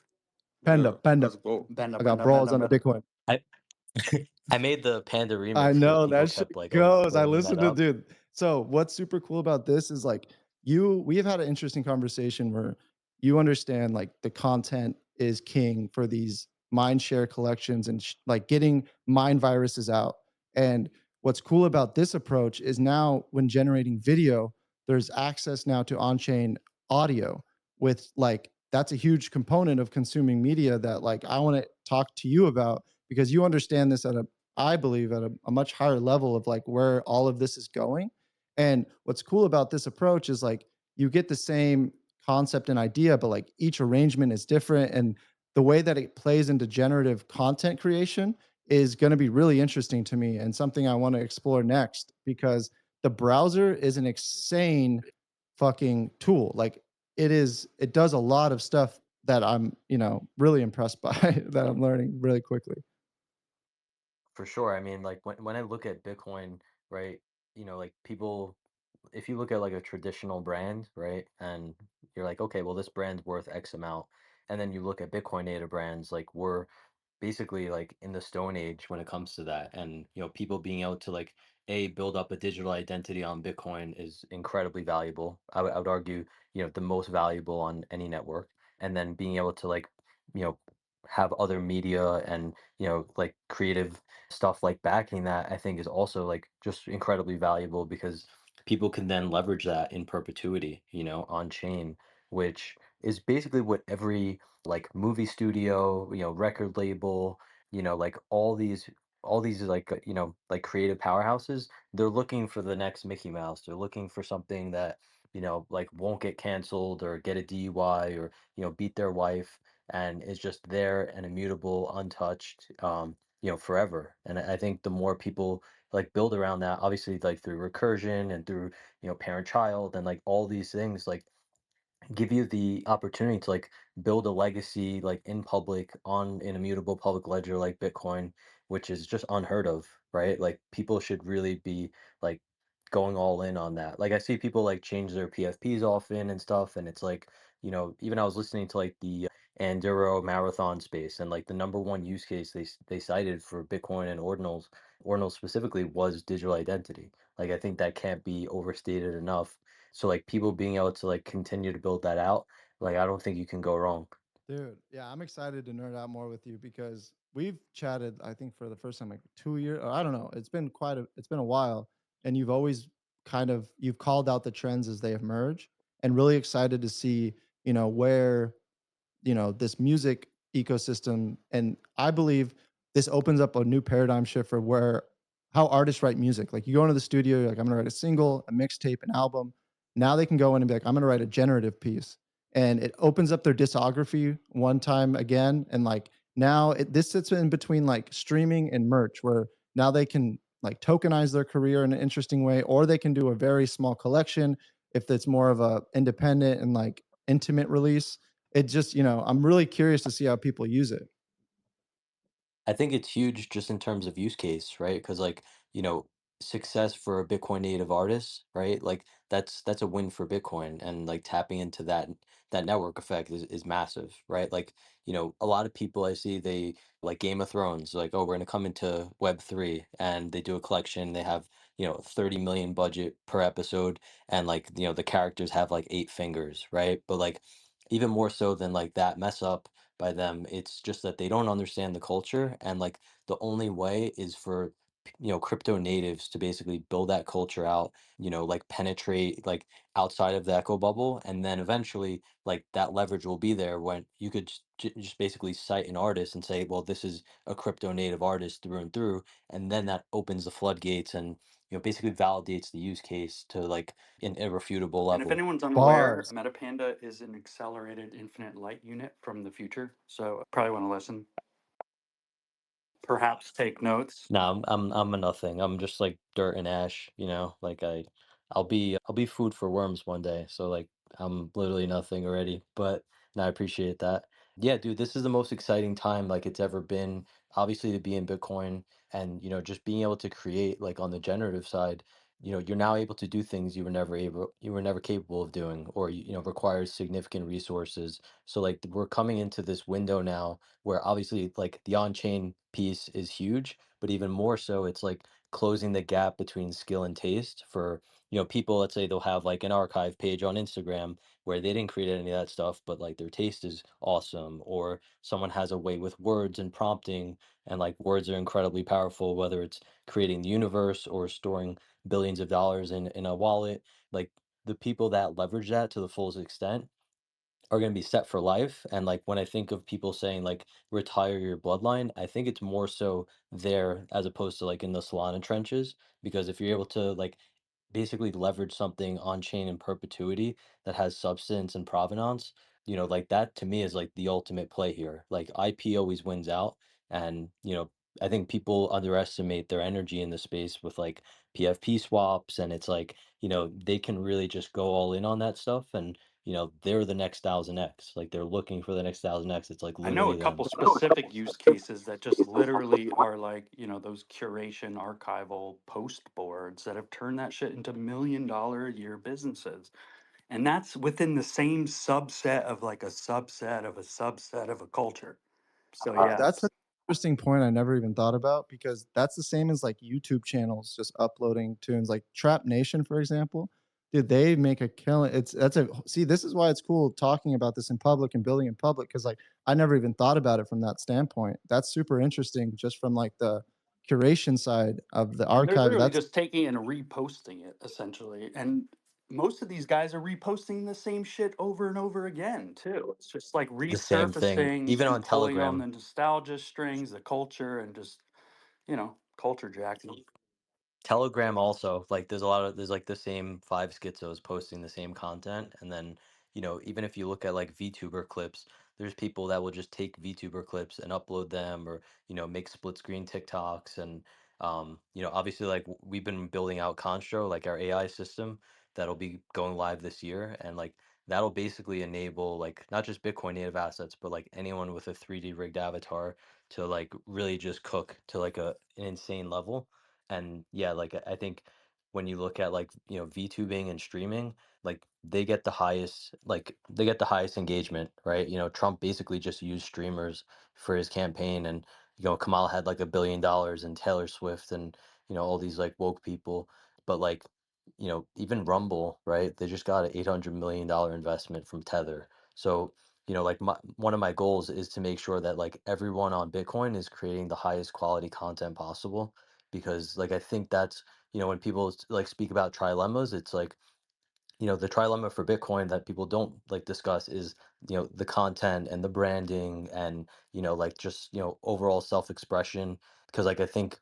Panda, Yeah, panda. let's go. Benda, I got benda, brawls benda, on the benda. Bitcoin. I I made the Panda I remix here. know People that shit kept like goes. I opening that listened to up. dude. So what's super cool about this is like we have had an interesting conversation where you understand like the content is king for these mind share collections and like getting mind viruses out. And what's cool about this approach is now when generating video, there's access now to on-chain audio with like that's a huge component of consuming media that like I want to talk to you about because you understand this at a I believe at a much higher level of like where all of this is going. And what's cool about this approach is like you get the same concept and idea, but like each arrangement is different. And the way that it plays into generative content creation is going to be really interesting to me and something I want to explore next because the browser is an insane fucking tool. Like it does a lot of stuff that I'm, really impressed by that I'm learning really quickly. For sure. I mean, like when I look at Bitcoin, right, like people if you look at like a traditional brand, right? And you're like, okay, well, this brand's worth X amount. And then you look at Bitcoin native brands, like we're basically like in the stone age when it comes to that. And people being able to like build up a digital identity on Bitcoin is incredibly valuable. I would argue, the most valuable on any network. And then being able to like, you know, have other media and like creative stuff like backing that, I think is also like just incredibly valuable because people can then leverage that in perpetuity, on chain, which is basically what every like movie studio, record label, like all these like like creative powerhouses, they're looking for the next Mickey Mouse. They're looking for something that, like won't get canceled or get a DUI or, beat their wife and is just there and immutable, untouched, forever. And I think the more people like build around that, obviously like through recursion and through, parent child and like all these things, like give you the opportunity to like build a legacy like in public on an immutable public ledger like Bitcoin, which is just unheard of, right? Like people should really be like going all in on that. Like I see people like change their PFPs often and stuff, and it's like, even I was listening to like the Anduro marathon space, and like the number one use case they cited for Bitcoin and ordinals specifically was digital identity. Like I think that can't be overstated enough, so like people being able to like continue to build that out, like I don't think you can go wrong. Dude, yeah, I'm excited to nerd out more with you because we've chatted, I think, for the first time like 2 years. Or I don't know. It's been a while, and you've called out the trends as they emerge, and really excited to see, where this music ecosystem, and I believe this opens up a new paradigm shift for where how artists write music. Like you go into the studio, you're like, I'm gonna write a single, a mixtape, an album. Now they can go in and be like, I'm gonna write a generative piece, and it opens up their discography one time again. And like now this sits in between like streaming and merch, where now they can like tokenize their career in an interesting way, or they can do a very small collection if it's more of a independent and like intimate release. It just, I'm really curious to see how people use it. I think it's huge just in terms of use case, right? Because like, you know, success for a Bitcoin native artist, right? Like that's a win for Bitcoin, and like tapping into that network effect is massive, right? Like, a lot of people I see, they like Game of Thrones, like, oh, we're gonna come into Web3, and they do a collection, they have, 30 million budget per episode, and like, the characters have like 8 fingers, right? But like even more so than like that mess up by them, it's just that they don't understand the culture, and like the only way is for crypto natives to basically build that culture out, like penetrate like outside of the echo bubble, and then eventually like that leverage will be there when you could just basically cite an artist and say, well, this is a crypto native artist through and through, and then that opens the floodgates and basically validates the use case to like an irrefutable And if level. anyone's unaware, Bars. MetaPanda is an accelerated infinite light unit from the future. So probably want to listen, perhaps take notes. No, I'm a nothing. I'm just like dirt and ash, Like I'll be food for worms one day. So like I'm literally nothing already. But no, I appreciate that. Yeah, dude, this is the most exciting time like it's ever been, obviously to be in Bitcoin, and just being able to create like on the generative side, you're now able to do things you were never capable of doing, or requires significant resources. So like we're coming into this window now where obviously like the on-chain piece is huge, but even more so, it's like closing the gap between skill and taste for, people. Let's say they'll have like an archive page on Instagram where they didn't create any of that stuff, but like their taste is awesome, or someone has a way with words and prompting, and like words are incredibly powerful, whether it's creating the universe or storing billions of dollars in a wallet. Like the people that leverage that to the fullest extent are going to be set for life. And like when I think of people saying like retire your bloodline, I think it's more so there as opposed to like in the Solana trenches. Because if you're able to like basically leverage something on chain in perpetuity that has substance and provenance, like that to me is like the ultimate play here. Like IP always wins out. And, I think people underestimate their energy in the space with like PFP swaps. And it's like, they can really just go all in on that stuff. And they're the next 1000x. Like they're looking for the next 1000x. It's like I know a literally them. couple specific use cases that just literally are like, those curation archival post boards that have turned that shit into $1 million a year businesses. And that's within the same subset of like a subset of a subset of a culture. So yeah. That's an interesting point I never even thought about, because that's the same as like YouTube channels just uploading tunes. Like Trap Nation, for example, dude, they make a killing. See, this is why it's cool talking about this in public and building in public, because like I never even thought about it from that standpoint. That's super interesting, just from like the curation side of the And they're archive. literally That's just taking it and reposting it essentially. And most of these guys are reposting the same shit over and over again too. It's just like The same thing, resurfacing even and on pulling on Telegram. the nostalgia strings, the culture, and just, culture jacking. Telegram also, like there's like the same five schizos posting the same content. And then, even if you look at like VTuber clips, there's people that will just take VTuber clips and upload them, or, make split screen TikToks. And obviously, like we've been building out Constro, like our AI system that'll be going live this year. And like that'll basically enable like not just Bitcoin native assets, but like anyone with a 3D rigged avatar to like really just cook to like an insane level. And yeah, like I think when you look at like, VTubing and streaming, like they get the highest engagement, right? Trump basically just used streamers for his campaign. And Kamal had like $1 billion, and Taylor Swift, and all these like woke people. But like, even Rumble, right? They just got an $800 million investment from Tether. So like one of my goals is to make sure that like everyone on Bitcoin is creating the highest quality content possible, because like I think that's, when people like speak about trilemmas, it's like, the trilemma for Bitcoin that people don't like discuss is, the content and the branding, and, like just, overall self-expression. Because like I think,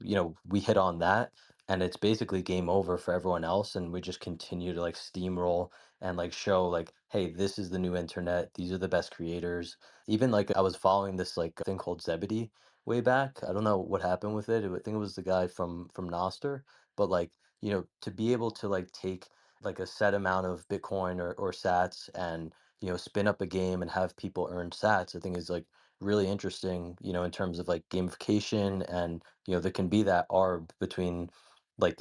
we hit on that, and it's basically game over for everyone else. And we just continue to like steamroll and like show like, hey, this is the new internet. These are the best creators. Even like I was following this like thing called Zebedee way back. I don't know what happened with it. I think it was the guy from Noster. But like, to be able to like take like a set amount of Bitcoin or Sats, and spin up a game and have people earn Sats, I think is like really interesting, in terms of like gamification. And there can be that arb between like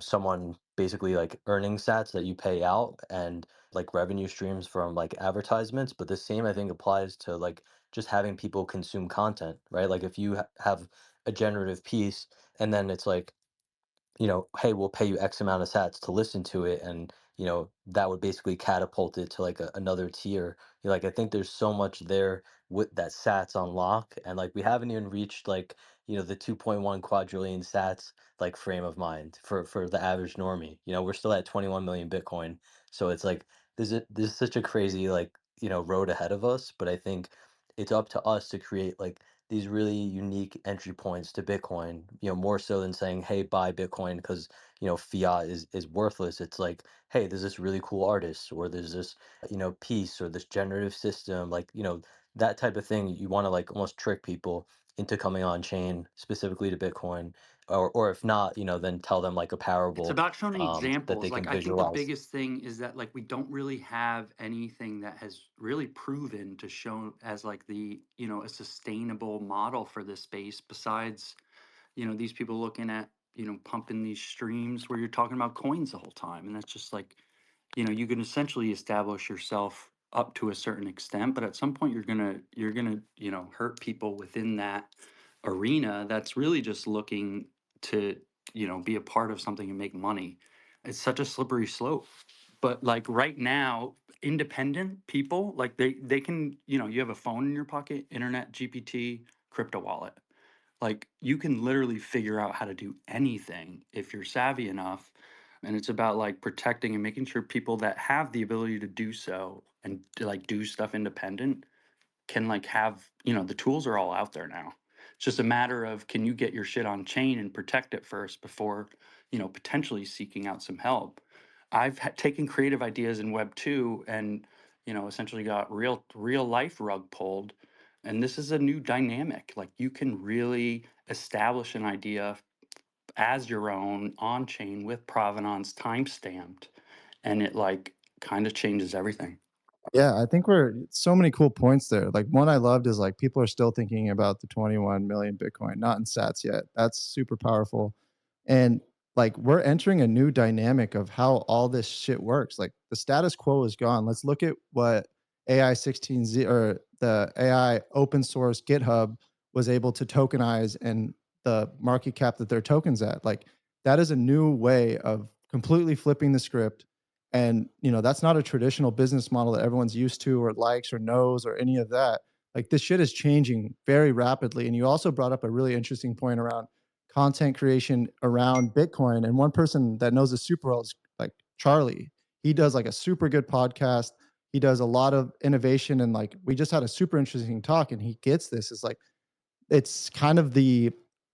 someone basically like earning Sats that you pay out, and like revenue streams from like advertisements. But the same I think applies to like just having people consume content, right? Like if you have a generative piece, and then it's like, hey, we'll pay you X amount of sats to listen to it. And, that would basically catapult it to like another tier. Like, I think there's so much there with that sats unlock. And like, we haven't even reached like, the 2.1 quadrillion sats like frame of mind for the average normie. We're still at 21 million Bitcoin. So it's like, there's such a crazy like, road ahead of us. But I think it's up to us to create like these really unique entry points to Bitcoin, more so than saying, hey, buy Bitcoin because, fiat is worthless. It's like, hey, there's this really cool artist, or there's this, piece, or this generative system, like, that type of thing. You want to like almost trick people into coming on chain specifically to Bitcoin, or if not, then tell them like a It's parable about showing that examples. they Like can I think the visualize. biggest thing is that like we don't really have anything that has really proven to show as like the, a sustainable model for this space besides, these people looking at, pumping these streams where you're talking about coins the whole time. And that's just like, you can essentially establish yourself up to a certain extent, but at some point you're gonna hurt people within that arena that's really just looking to be a part of something and make money. It's such a slippery slope. But like right now, independent people, like they can, you have a phone in your pocket, internet, GPT, crypto wallet. Like you can literally figure out how to do anything if you're savvy enough. And it's about like protecting and making sure people that have the ability to do so and to like do stuff independent can like have, the tools are all out there now. It's just a matter of can you get your shit on chain and protect it first before, potentially seeking out some help. I've taken creative ideas in Web 2 and, essentially got real life rug pulled. And this is a new dynamic. Like you can really establish an idea as your own on chain with provenance time stamped, and it like kind of changes everything. Yeah, I think we're so many cool points there. Like one I loved is like people are still thinking about the 21 million Bitcoin, not in sats yet. That's super powerful. And like we're entering a new dynamic of how all this shit works. Like the status quo is gone. Let's look at what AI 16Z or the AI open source GitHub was able to tokenize and the market cap that their tokens at. Like that is a new way of completely flipping the script, and that's not a traditional business model that everyone's used to or likes or knows or any of that. Like this shit is changing very rapidly. And you also brought up a really interesting point around content creation around Bitcoin. And one person that knows this super well is like Charlie. He does like a super good podcast. He does a lot of innovation, and like we just had a super interesting talk, and he gets this. Is like it's kind of the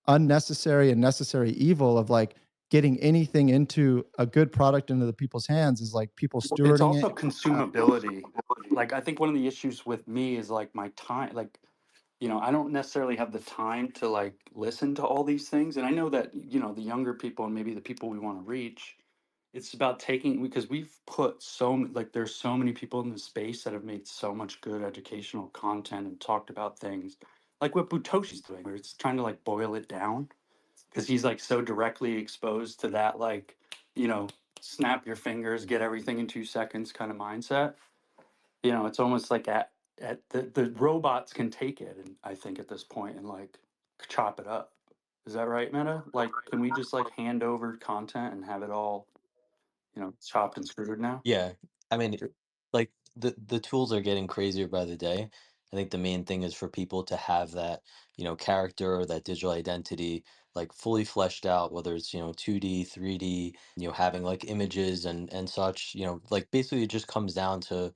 unnecessary and necessary evil of like getting anything into a good product into the people's hands is like people Well, it's stewarding it. also consumability. Like I think one of the issues with me is like my time. Like I don't necessarily have the time to like listen to all these things. And I know that the younger people and maybe the people we want to reach, it's about taking because we've put like there's so many people in the space that have made so much good educational content and talked about things like what Butoshi's doing, where it's trying to like boil it down because he's like so directly exposed to that, like, you know, snap your fingers, get everything in 2 seconds kind of mindset. It's almost like at the robots can take it, and I think at this point and like chop it up. Is that right, Meta? Like, can we just like hand over content and have it all, chopped and screwed now? Yeah, I mean, like the tools are getting crazier by the day. I think the main thing is for people to have that, character or that digital identity like fully fleshed out, whether it's, 2D, 3D, having like images and such, like basically it just comes down to,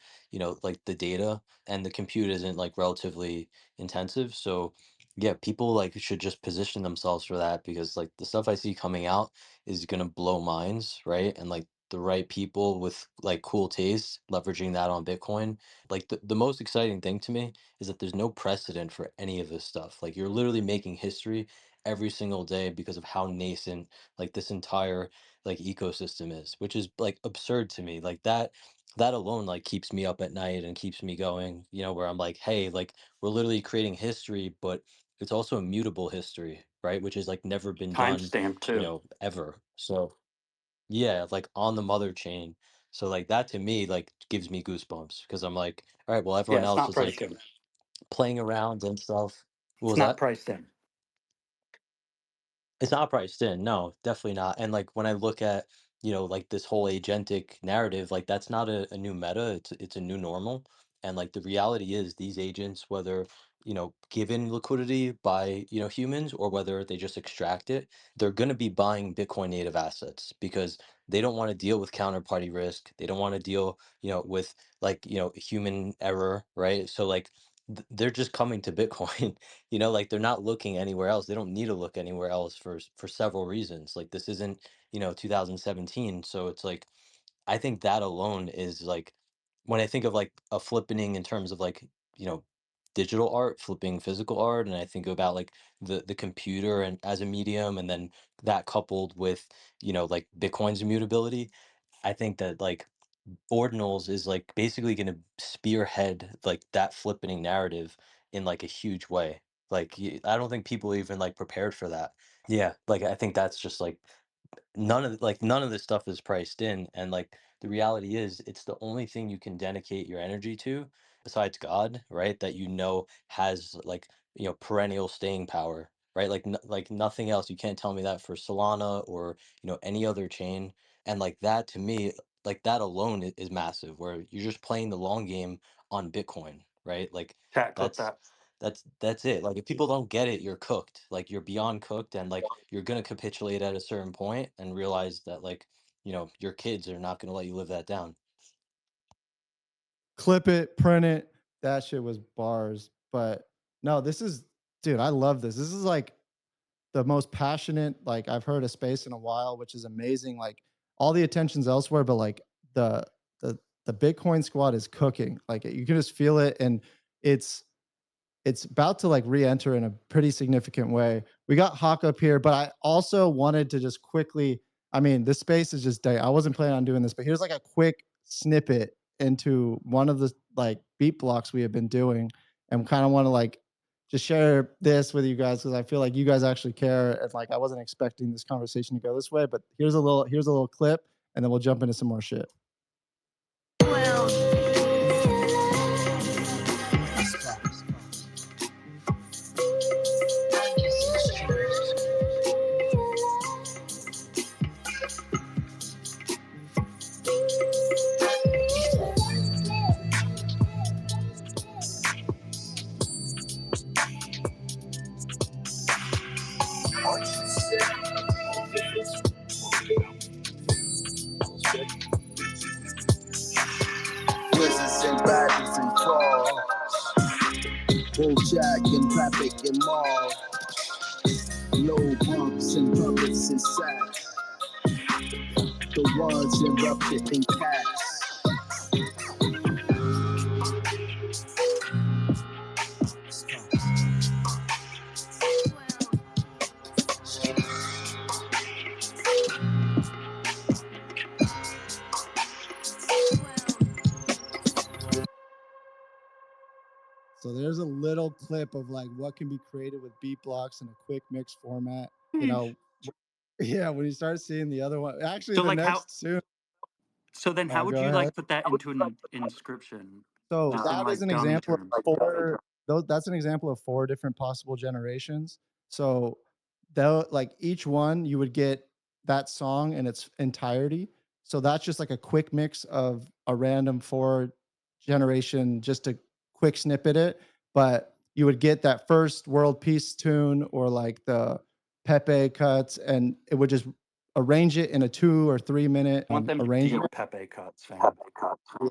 like the data, and the compute isn't like relatively intensive. So yeah, people like should just position themselves for that, because like the stuff I see coming out is gonna blow minds, right? And like the right people with like cool taste leveraging that on Bitcoin. Like the most exciting thing to me is that there's no precedent for any of this stuff. Like you're literally making history every single day because of how nascent like this entire like ecosystem is, which is like absurd to me. Like that alone like keeps me up at night and keeps me going, where I'm like, hey, like we're literally creating history, but it's also immutable history, right? Which is like never been done, Timestamp too. ever. So yeah, like on the mother chain. So like that to me like gives me goosebumps, because I'm like, all right, well Yeah, everyone it's else not is priced like in. playing around and stuff. What It's was not that? priced in. It's not priced in. No, definitely not. And like when I look at, like this whole agentic narrative, like that's not a new meta. It's a new normal. And like the reality is these agents, whether, given liquidity by, humans, or whether they just extract it, they're gonna be buying Bitcoin native assets because they don't want to deal with counterparty risk. They don't want to deal, with like, human error, right? So like they're just coming to Bitcoin. Like they're not looking anywhere else. They don't need to look anywhere else for several reasons. Like this isn't, 2017. So it's like I think that alone is like when I think of like a flippening in terms of like, you know, digital art, flipping physical art, and I think about like the computer and as a medium, and then that coupled with, like Bitcoin's immutability, I think that like Ordinals is like basically going to spearhead like that flippening narrative in like a huge way. Like I don't think people even like prepared for that. Yeah, like I think that's just like none of this stuff is priced in, and like the reality is it's the only thing you can dedicate your energy to besides God, right? That has like perennial staying power, right? Like like nothing else. You can't tell me that for Solana or any other chain. And like that to me, like that alone is massive, where you're just playing the long game on Bitcoin, right? Like Chat clip that's that. that's it. Like if people don't get it, you're cooked. Like you're beyond cooked, and like you're gonna capitulate at a certain point and realize that like, your kids are not gonna let you live that down. Clip it, print it. That shit was bars. But no, this is, dude, I love this. This is like the most passionate like I've heard a space in a while, which is amazing. Like all the attention's elsewhere, but like the the the Bitcoin squad is cooking. Like you can just feel it, and it's it's about to like re-enter in a pretty significant way. We got Hawk up here, but I also wanted to just quickly. I mean, this space is just day. I wasn't planning on doing this, but here's like a quick snippet into one of the like beat blocks we have been doing, and kind of want to like just share this with you guys because I feel like you guys actually care. And like I wasn't expecting this conversation to go this way, but here's a little clip, and then we'll jump into some more shit. Blizzards and badges and tall. Jack and traffic and mall. Low bumps and puppets and sacks. The ones erupted in cats. So there's a little clip of like what can be created with beat blocks in a quick mix format. You know, yeah. When you start seeing the other one, actually, So the like how? next soon. So then, how would Go you ahead. like put that into an inscription? So Just in that is like an dumb example terms. of four. That's an example of four different possible generations. So though, like each one, you would get that song in its entirety. So that's just like a quick mix of a random four generation, just a quick snippet it. But you would get that first world peace tune or like the Pepe cuts, and it would just arrange it in a 2 or 3 minute I want them arrangement. deep Pepe cuts, fam.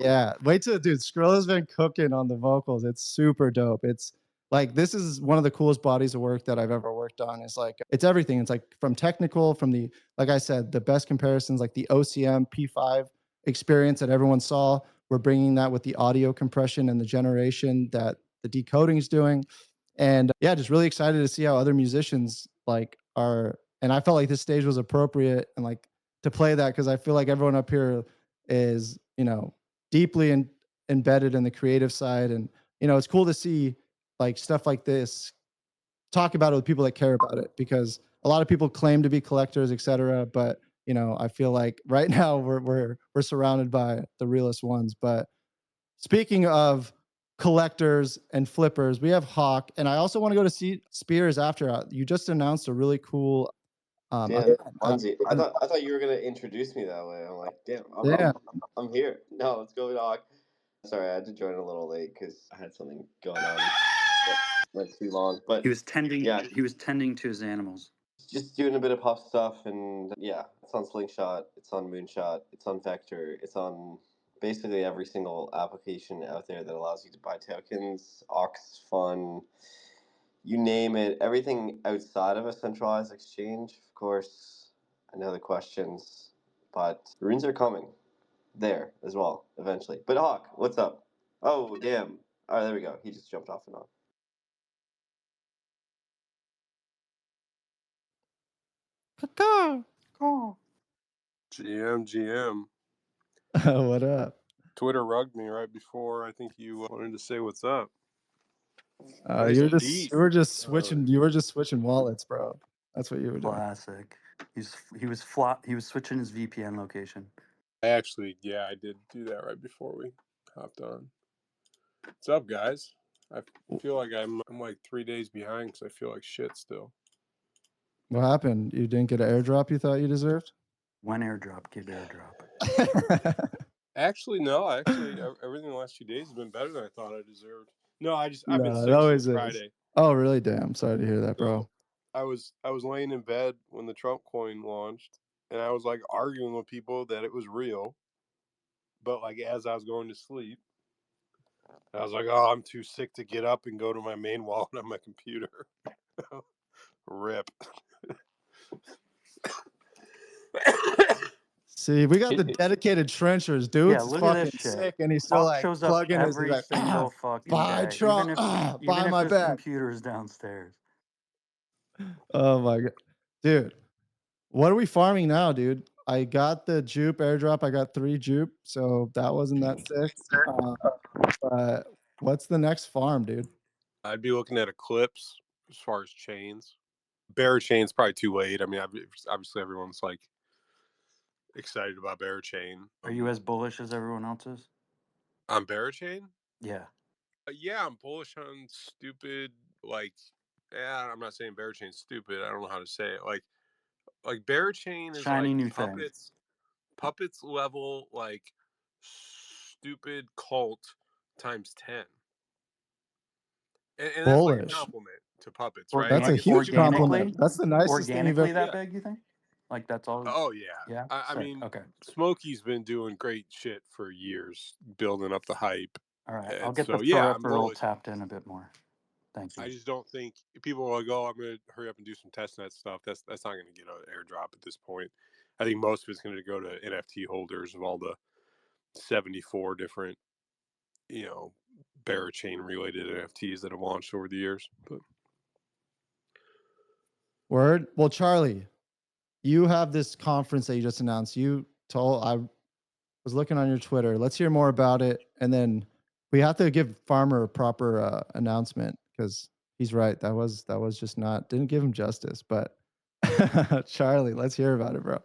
Yeah, wait till dude, Skrilla's been cooking on the vocals. It's super dope. It's like this is one of the coolest bodies of work that I've ever worked on. It's like it's everything. It's like from technical, from the like I said, the best comparisons, like the OCM P5 experience that everyone saw. We're bringing that with the audio compression and the generation that the decoding is doing. And yeah, just really excited to see how other musicians like are. And I felt like this stage was appropriate and like to play that because I feel like everyone up here is, you know, deeply embedded in the creative side. And, you know, it's cool to see like stuff like this, talk about it with people that care about it because a lot of people claim to be collectors, et cetera. But, you know, I feel like right now we're surrounded by the realest ones. But speaking of collectors and flippers, we have Hawk, and I also want to go to see Spears after. You just announced a really cool Damn, event. Bunzi. I thought you were gonna introduce me that way. I'm like, damn, Yeah. I'm here. No, let's go, dog. Sorry, I had to join a little late because I had something going on that went too long. But He was tending. yeah, He was tending to his animals. just doing a bit of puff stuff, and yeah, it's on Slingshot, it's on Moonshot, it's on Vector, it's on basically every single application out there that allows you to buy tokens, Ox Fun, you name it, everything outside of a centralized exchange. Of course, I know the questions, but runes are coming there as well eventually. But Hawk, what's up? Oh, damn. All right, there we go. He just jumped off and on. GM. What up? Twitter rugged me right before I think you wanted to say what's up. You were just switching. Early. You were just switching wallets, bro. That's what you were doing. Classic. He was switching his VPN location. I did do that right before we hopped on. What's up, guys? I feel like I'm like 3 days behind because I feel like shit still. What happened? You didn't get an airdrop you thought you deserved? When airdrop, give airdrop. Actually, no. Everything the last few days has been better than I thought I deserved. No, I've been No, it sick always since is. Friday. Oh, really? Damn. Sorry to hear that, bro. So, I was laying in bed when the Trump coin launched, and I was like arguing with people that it was real. But like as I was going to sleep, I was like, "Oh, I'm too sick to get up and go to my main wallet on my computer." Rip. See, we got the dedicated trenchers, dude. Yeah, It's look at fucking this shit. sick, and he's still Hawk like shows up plugging his every like, single fucking buy day, Trump, even buy if my his back. computer is downstairs. Oh my god, dude, what are we farming now, dude? I got the Jupe airdrop. I got 3 Jupe, so that wasn't that sick. But what's the next farm, dude? I'd be looking at Eclipse as far as chains. Bear chain's probably too late. I mean, obviously everyone's like excited about Bear chain. Are you as bullish as everyone else is? On Bear chain? Yeah. Yeah, I'm bullish on stupid. Like, yeah, I'm not saying Bear chain's stupid. I don't know how to say it. Like Bear chain is Shiny like new thing. puppets level, like stupid cult times 10. And that's like a Bullish. compliment to puppets, right? That's a Like, huge organically, compliment. That's the nicest thing you've organically ever. that Yeah. big, you think? Like that's all? Oh yeah. Yeah. I Sick. mean, Okay. Smokey's been doing great shit for years, building up the hype. All right. I'll And get the so yeah, I'm peripheral bullish. tapped in a bit more. Thank I you. just don't think people are like, oh, I'm gonna hurry up and do some testnet stuff. That's not gonna get an airdrop at this point. I think most of it's gonna go to NFT holders of all the 74 different, Bear chain related NFTs that have launched over the years. But Word. Well, Charlie, you have this conference that you just announced. I was looking on your Twitter. Let's hear more about it, and then we have to give Farmer a proper announcement because he's right. That was just not didn't give him justice. But Charlie, let's hear about it, bro.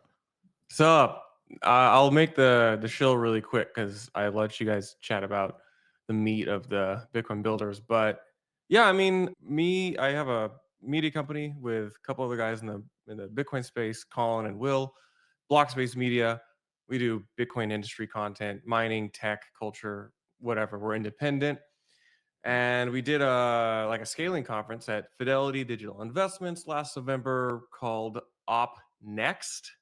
So I'll make the shill really quick because I let you guys chat about the meat of the Bitcoin builders. But yeah, I mean, I have a media company with a couple other guys in the Bitcoin space, Colin and Will, Blockspace Media. We do Bitcoin industry content, mining, tech, culture, whatever. We're independent. And we did a scaling conference at Fidelity Digital Investments last November called Op Next.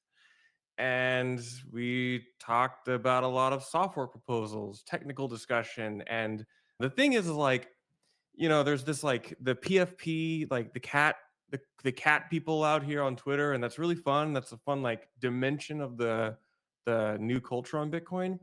And we talked about a lot of software proposals, technical discussion. And the thing is like, there's this like the PFP, like the cat people out here on Twitter, and that's really fun. That's a fun like dimension of the new culture on Bitcoin.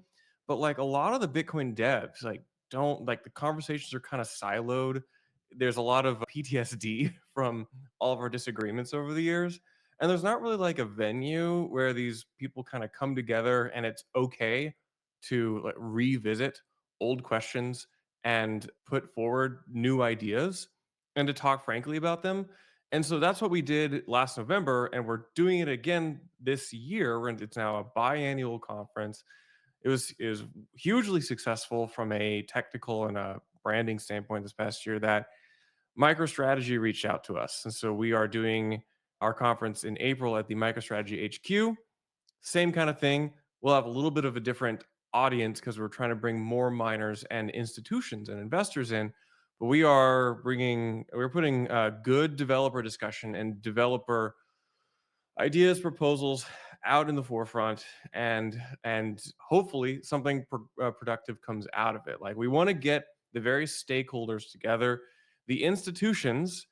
But like a lot of the Bitcoin devs like don't like the conversations are kind of siloed. There's a lot of PTSD from all of our disagreements over the years. And there's not really like a venue where these people kind of come together and it's okay to like revisit old questions and put forward new ideas and to talk frankly about them. And so that's what we did last November, and we're doing it again this year. And it's now a biannual conference. It was hugely successful from a technical and a branding standpoint this past year that MicroStrategy reached out to us. And so we are doing our conference in April at the MicroStrategy HQ. Same kind of thing. We'll have a little bit of a different audience because we're trying to bring more miners and institutions and investors in. But we're putting good developer discussion and developer ideas, proposals out in the forefront, and hopefully something productive comes out of it. Like we want to get the various stakeholders together. The institutions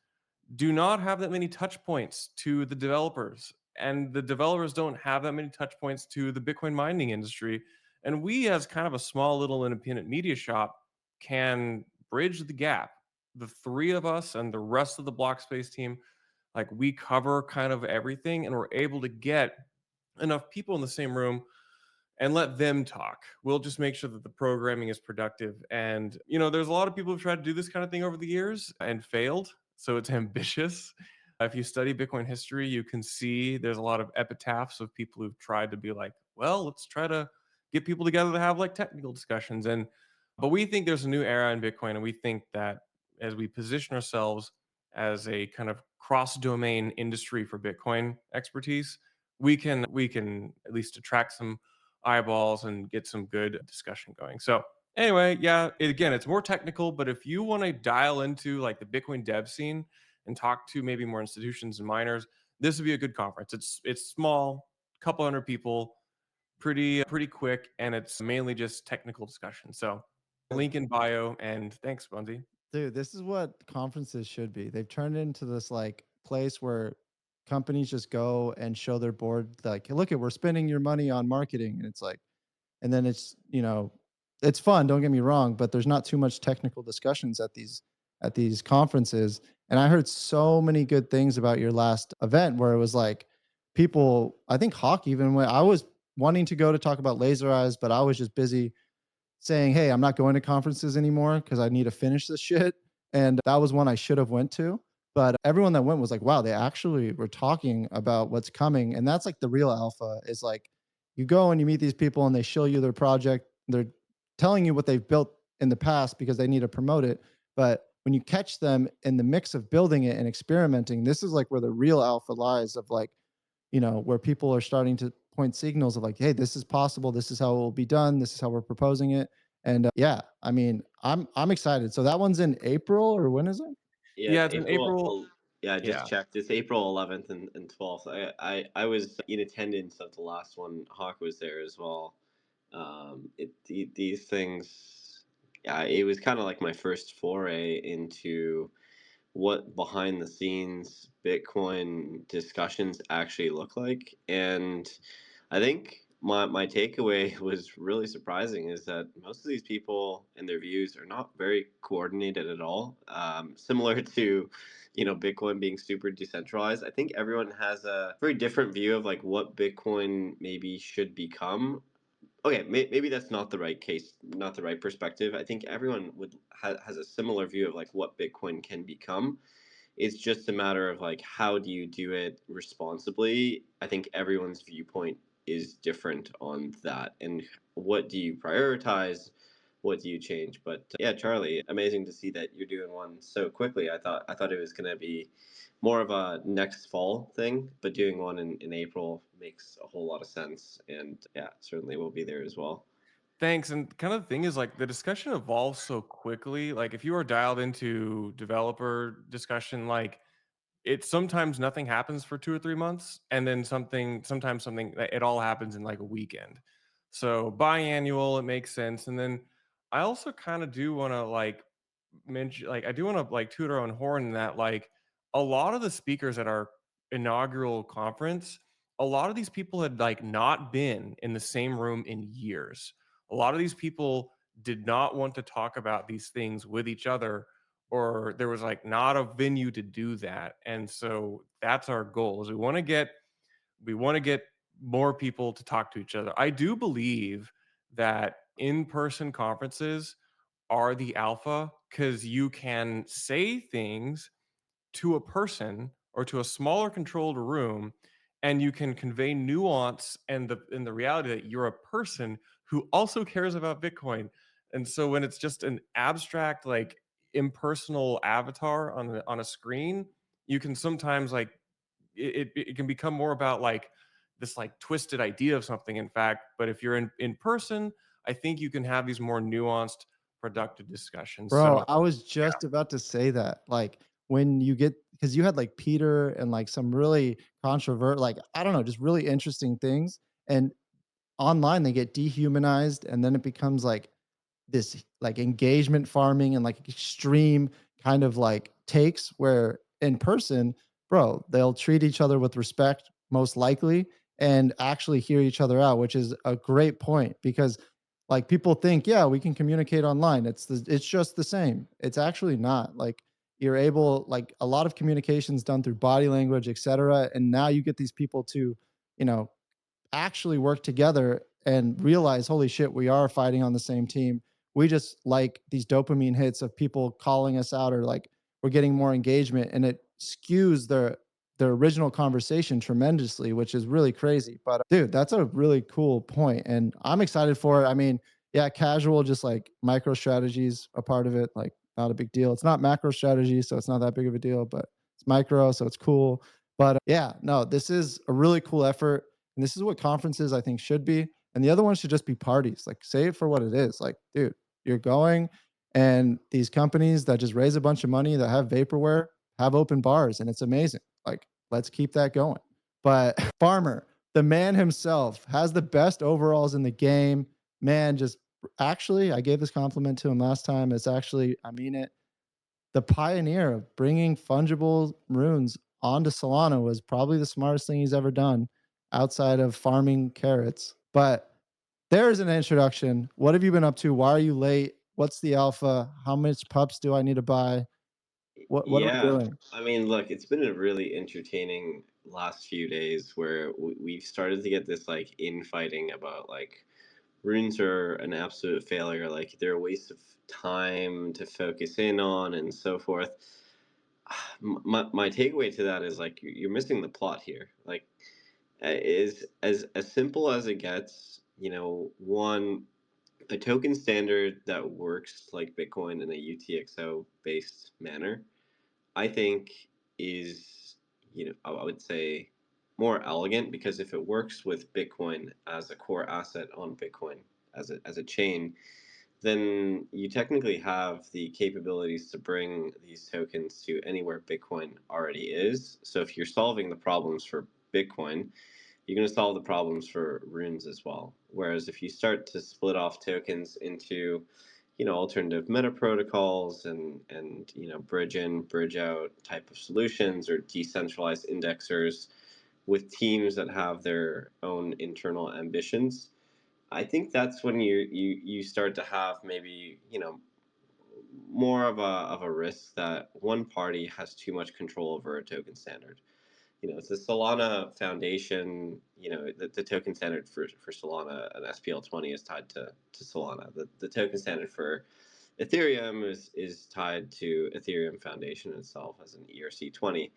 do not have that many touch points to the developers, and the developers don't have that many touch points to the Bitcoin mining industry. And we, as kind of a small little independent media shop, can bridge the gap. The three of us and the rest of the Blockspace team, like we cover kind of everything, and we're able to get enough people in the same room and let them talk. We'll just make sure that the programming is productive. And, there's a lot of people who've tried to do this kind of thing over the years and failed. So it's ambitious. If you study Bitcoin history, you can see there's a lot of epitaphs of people who've tried to be like, well, let's try to get people together to have like technical discussions. But we think there's a new era in Bitcoin. And we think that as we position ourselves as a kind of cross-domain industry for Bitcoin expertise, we can at least attract some eyeballs and get some good discussion going. So anyway, yeah, again, it's more technical, but if you want to dial into like the Bitcoin dev scene and talk to maybe more institutions and miners, this would be a good conference. It's small, couple hundred people, pretty quick, and it's mainly just technical discussion. So link in bio, and thanks, Bunzi. Dude, this is what conferences should be. They've turned it into this like place where companies just go and show their board like, look at we're spending your money on marketing, and it's like, and then it's it's fun. Don't get me wrong, but there's not too much technical discussions at these conferences. And I heard so many good things about your last event where it was like people, I think Hawk even went, I was wanting to go to talk about laser eyes, but I was just busy saying, "Hey, I'm not going to conferences anymore because I need to finish this shit." And that was one I should have went to. But everyone that went was like, "Wow, they actually were talking about what's coming." And that's like the real alpha is like you go and you meet these people and they show you their project. They're telling you what they've built in the past because they need to promote it. But when you catch them in the mix of building it and experimenting, this is like where the real alpha lies of like, where people are starting to point signals of like, hey, this is possible. This is how it will be done. This is how we're proposing it. And yeah, I mean, I'm excited. So that one's in April, or when is it? Yeah, Yeah, it's it's in April. April. Yeah, I just Yeah. checked. It's April 11th and 12th. I was in attendance of the last one. Hawk was there as well. These things, yeah, it was kind of like my first foray into what behind the scenes Bitcoin discussions actually look like. And I think my takeaway was really surprising is that most of these people and their views are not very coordinated at all. Similar to, Bitcoin being super decentralized. I think everyone has a very different view of like what Bitcoin maybe should become. Okay, maybe that's not the right case, not the right perspective. I think everyone has a similar view of like what Bitcoin can become. It's just a matter of like how do you do it responsibly. I think everyone's viewpoint is different on that, and what do you prioritize, what do you change. But yeah, Charlie, amazing to see that you're doing one so quickly. I thought it was going to be more of a next fall thing, but doing one in April makes a whole lot of sense, and yeah, certainly will be there as well. Thanks. And kind of the thing is like the discussion evolves so quickly. Like if you are dialed into developer discussion, like it sometimes nothing happens for 2 or 3 months, and then sometimes something it all happens in like a weekend. So biannual, it makes sense. And then I also kind of do want to like mention, like I do want to like toot our own horn in that like a lot of the speakers at our inaugural conference, a lot of these people had like not been in the same room in years. A lot of these people did not want to talk about these things with each other, or there was like not a venue to do that. And so that's our goal is we want to get more people to talk to each other. I do believe that in-person conferences are the alpha because you can say things to a person or to a smaller controlled room, and you can convey nuance and the reality that you're a person who also cares about Bitcoin. And so when it's just an abstract like impersonal avatar on a screen, you can sometimes like it can become more about like this like twisted idea of something, in fact. But if you're in person, I think you can have these more nuanced, productive discussions. Bro, So I was just about to say that. Like when you get, because you had like Peter and like some really controvert, like I don't know, just really interesting things. And online they get dehumanized, and then it becomes like this like engagement farming and like extreme kind of like takes, where in person, bro, they'll treat each other with respect most likely and actually hear each other out, which is a great point. Because like people think, yeah, we can communicate online, it's just the same. It's actually not. Like you're able, like a lot of communications done through body language, etc. And now you get these people to, you know actually work together and realize, holy shit, we are fighting on the same team. We just like these dopamine hits of people calling us out, or like we're getting more engagement, and it skews their original conversation tremendously, which is really crazy. But dude, that's a really cool point, and I'm excited for it. I mean, yeah, casual, just like micro strategies, a part of it, like not a big deal. It's not macro strategy, so it's not that big of a deal, but it's micro, so it's cool. But yeah, no, this is a really cool effort. And this is what conferences I think should be. And the other one should just be parties. Like say it for what it is. Like, dude, you're going, and these companies that just raise a bunch of money that have vaporware have open bars, and it's amazing. Like, let's keep that going. But Farmer, the man himself, has the best overalls in the game. Man, just actually, I gave this compliment to him last time. It's actually, I mean it, the pioneer of bringing fungible runes onto Solana was probably the smartest thing he's ever done outside of farming carrots. But there's an introduction. What have you been up to? Why are you late? What's the alpha? How much pups do I need to buy? What are we Yeah, doing? I mean, look, it's been a really entertaining last few days where we've started to get this like infighting about like runes are an absolute failure, like they're a waste of time to focus in on and so forth. My takeaway to that is like you're missing the plot here. Like, is as simple as it gets. You know, one, a token standard that works like Bitcoin in a UTXO based manner, I think is, you know, I would say more elegant, because if it works with Bitcoin as a core asset on Bitcoin as a chain, then you technically have the capabilities to bring these tokens to anywhere Bitcoin already is. So if you're solving the problems for Bitcoin, you're going to solve the problems for runes as well. Whereas if you start to split off tokens into, you know, alternative meta protocols and you know, bridge in, bridge out type of solutions, or decentralized indexers with teams that have their own internal ambitions, I think that's when you start to have maybe, you know, more of a risk that one party has too much control over a token standard. You know, it's the Solana Foundation. You know, the token standard for Solana, an SPL20 is tied to Solana. The token standard for Ethereum is tied to Ethereum Foundation itself as an ERC20.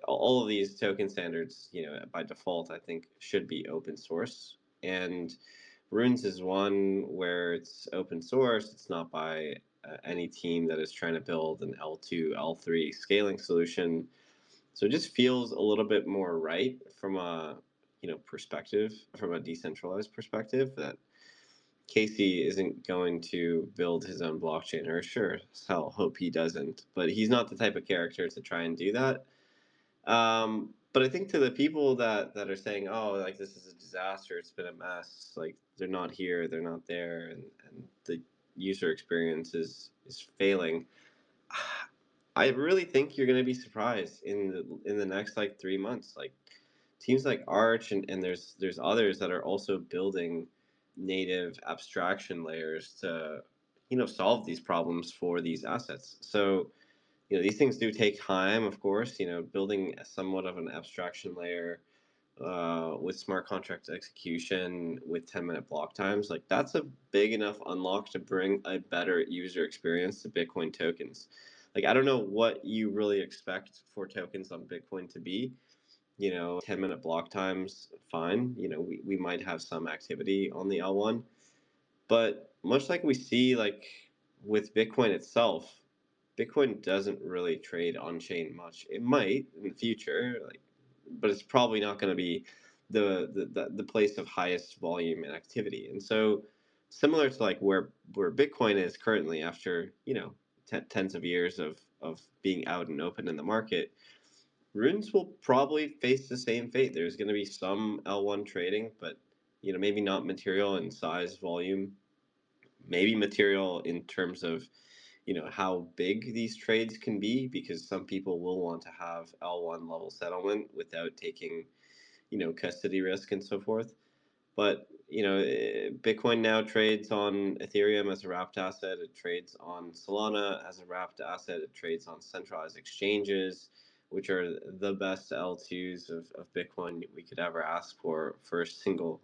All of these token standards, you know, by default, I think should be open source. And Runes is one where it's open source. It's not by any team that is trying to build an L2, L3 scaling solution. So it just feels a little bit more right from a, you know, perspective, from a decentralized perspective, that Casey isn't going to build his own blockchain, or sure as hell hope he doesn't. But he's not the type of character to try and do that. But I think to the people that are saying, "Oh, like this is a disaster, it's been a mess," like they're not here, they're not there, and the user experience is failing. I really think you're going to be surprised in the next like 3 months. Like teams like Arch and there's others that are also building native abstraction layers to, you know, solve these problems for these assets. So, you know, these things do take time, of course. You know, building somewhat of an abstraction layer with smart contract execution with 10-minute block times, like that's a big enough unlock to bring a better user experience to Bitcoin tokens. Like, I don't know what you really expect for tokens on Bitcoin to be. You know, 10-minute block times, fine. You know, we might have some activity on the L1, but much like we see like with Bitcoin itself, Bitcoin doesn't really trade on chain much. It might in the future, like, but it's probably not going to be the place of highest volume and activity. And so, similar to like where Bitcoin is currently after, you know, tens of years of being out and open in the market, Runes will probably face the same fate. There's going to be some L1 trading, but, you know, maybe not material in size, volume, maybe material in terms of, you know, how big these trades can be, because some people will want to have L1 level settlement without taking, you know, custody risk and so forth. But, you know, Bitcoin now trades on Ethereum as a wrapped asset. It trades on Solana as a wrapped asset. It trades on centralized exchanges, which are the best L2s of Bitcoin we could ever ask for a single,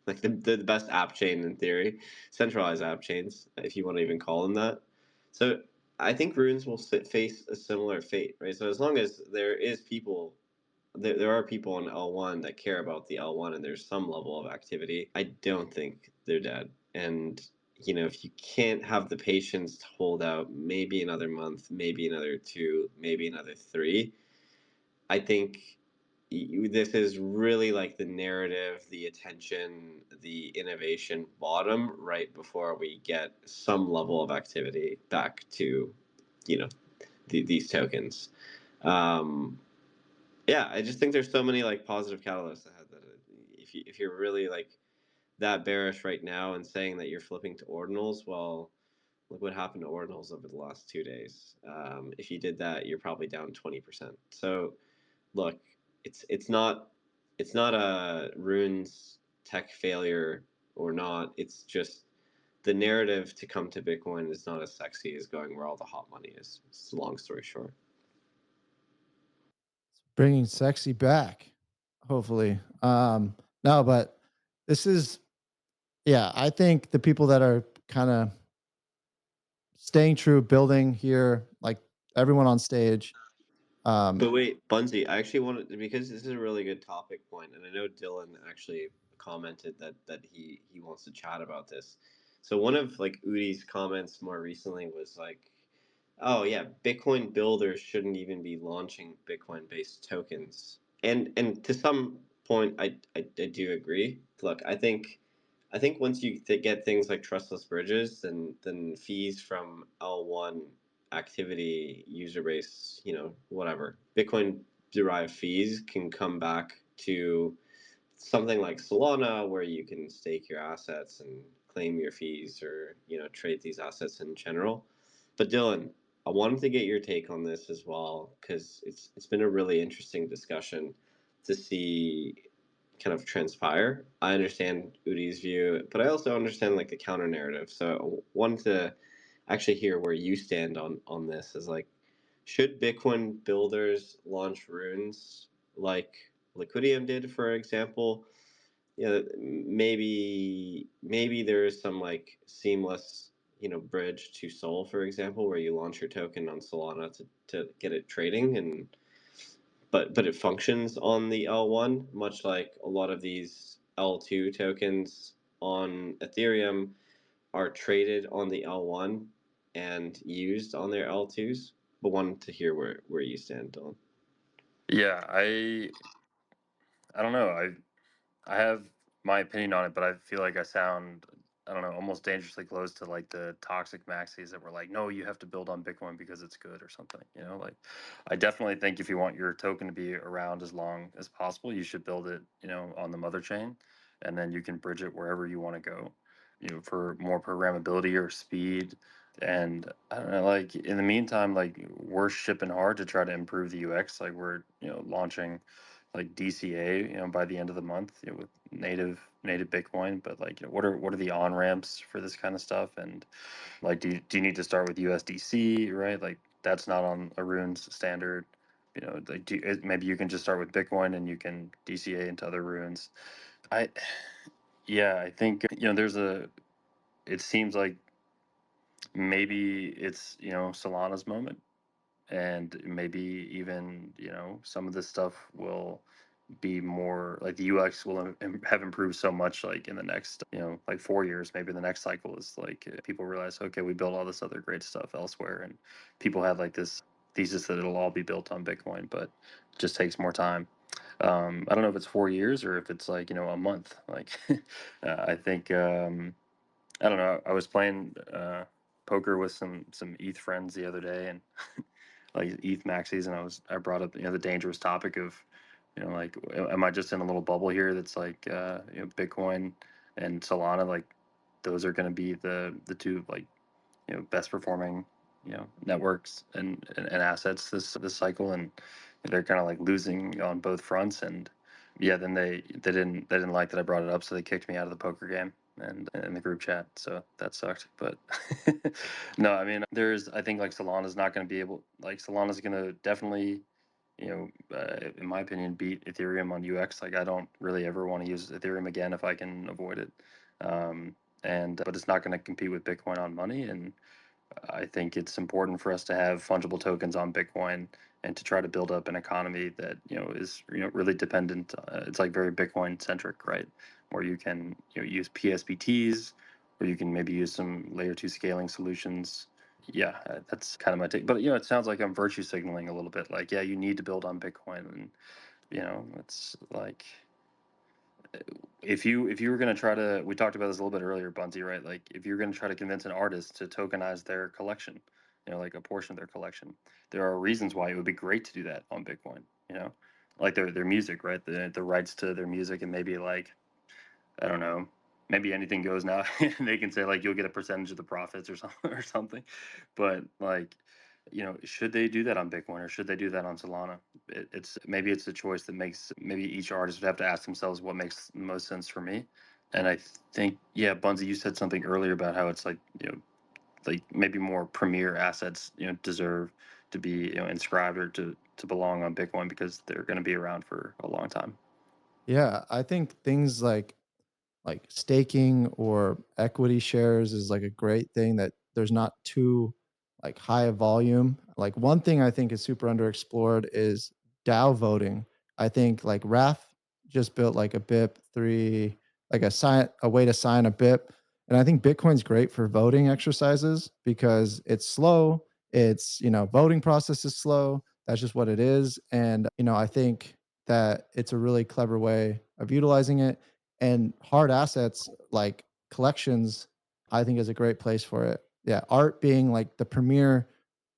like the best app chain in theory, centralized app chains, if you want to even call them that. So I think Runes will face a similar fate, right? So as long as there are people on L1 that care about the L1 and there's some level of activity, I don't think they're dead. And, you know, if you can't have the patience to hold out maybe another month, maybe another two, maybe another three, I think this is really like the narrative, the attention, the innovation bottom right before we get some level of activity back to, you know, these tokens. Um, yeah, I just think there's so many like positive catalysts ahead that if you're really like that bearish right now and saying that you're flipping to ordinals, well, look what happened to ordinals over the last 2 days. If you did that, you're probably down 20%. So look, it's not a runes tech failure or not. It's just the narrative to come to Bitcoin is not as sexy as going where all the hot money is. It's a long story short. Bringing sexy back, hopefully. No, but this is, yeah, I think the people that are kind of staying true, building here, like everyone on stage. But wait, Bunzi, I actually wanted, because this is a really good topic point, and I know Dylan actually commented that he wants to chat about this. So one of like Udi's comments more recently was like, "Oh yeah, Bitcoin builders shouldn't even be launching Bitcoin based tokens." And to some point, I do agree. Look, I think once you get things like trustless bridges, then fees from L1 activity, user base, whatever, Bitcoin derived fees can come back to something like Solana, where you can stake your assets and claim your fees, or trade these assets in general. But Dylan, I wanted to get your take on this as well, because it's been a really interesting discussion to see kind of transpire. I understand Udi's view, but I also understand like the counter narrative. So I wanted to actually hear where you stand on this. Is like, should Bitcoin builders launch runes like Liquidium did, for example? Maybe there is some like seamless bridge to Sol, for example, where you launch your token on Solana to get it trading, and but it functions on the L1, much like a lot of these L2 tokens on Ethereum are traded on the L1 and used on their L2s. But wanted to hear where you stand, Dylan. Yeah, I don't know. I have my opinion on it, but I feel like I sound, I don't know, almost dangerously close to like the toxic maxis that were like, no, you have to build on Bitcoin because it's good or something. Like I definitely think if you want your token to be around as long as possible, you should build it, on the mother chain, and then you can bridge it wherever you want to go, for more programmability or speed. And I don't know, like in the meantime, like we're shipping hard to try to improve the UX. Like we're, launching like DCA, by the end of the month, with native Bitcoin. But like, what are the on ramps for this kind of stuff? And like, do you need to start with USDC, right? Like that's not on a runes standard. Like maybe you can just start with Bitcoin and you can DCA into other runes. I Yeah, I think it seems like maybe it's Solana's moment, and maybe even some of this stuff will be more like the UX will have improved so much, like in the next like 4 years, maybe the next cycle is like people realize, okay, we built all this other great stuff elsewhere, and people have like this thesis that it'll all be built on Bitcoin, but it just takes more time. I don't know if it's 4 years or if it's like a month. Like I think I don't know. I was playing poker with some ETH friends the other day, and like ETH maxis, and I brought up the dangerous topic of like, am I just in a little bubble here that's like Bitcoin and Solana, like those are going to be the two like best performing networks and assets this cycle, and they're kind of like losing on both fronts. And yeah, then they didn't like that I brought it up, so they kicked me out of the poker game and in the group chat, so that sucked. But no, I mean, I think like Solana's going to definitely in my opinion, beat Ethereum on UX. Like, I don't really ever want to use Ethereum again if I can avoid it. And but it's not going to compete with Bitcoin on money. And I think it's important for us to have fungible tokens on Bitcoin and to try to build up an economy that is really dependent. It's like very Bitcoin centric, right? Where you can use PSBTs, or you can maybe use some layer two scaling solutions. Yeah, that's kind of my take. But it sounds like I'm virtue signaling a little bit. Like, yeah, you need to build on Bitcoin, and it's like if you were going to try to, we talked about this a little bit earlier, Bunty, right? Like if you're going to try to convince an artist to tokenize their collection, like a portion of their collection, there are reasons why it would be great to do that on Bitcoin. Like their music, right? The rights to their music, and maybe like, I don't know, maybe anything goes now. They can say like you'll get a percentage of the profits or something or something. But like, should they do that on Bitcoin or should they do that on Solana? It's a choice that makes, maybe each artist would have to ask themselves what makes the most sense for me. And I think, yeah, Bunzi, you said something earlier about how it's like, like maybe more premier assets, deserve to be, inscribed or to to belong on Bitcoin because they're going to be around for a long time. Yeah, I think things like staking or equity shares is like a great thing that there's not too like high a volume. Like one thing I think is super underexplored is DAO voting. I think like Raf just built like a BIP3, like a way to sign a BIP. And I think Bitcoin's great for voting exercises because it's slow. It's, voting process is slow. That's just what it is. And, I think that it's a really clever way of utilizing it, and hard assets like collections, I think, is a great place for it. Yeah, art being like the premier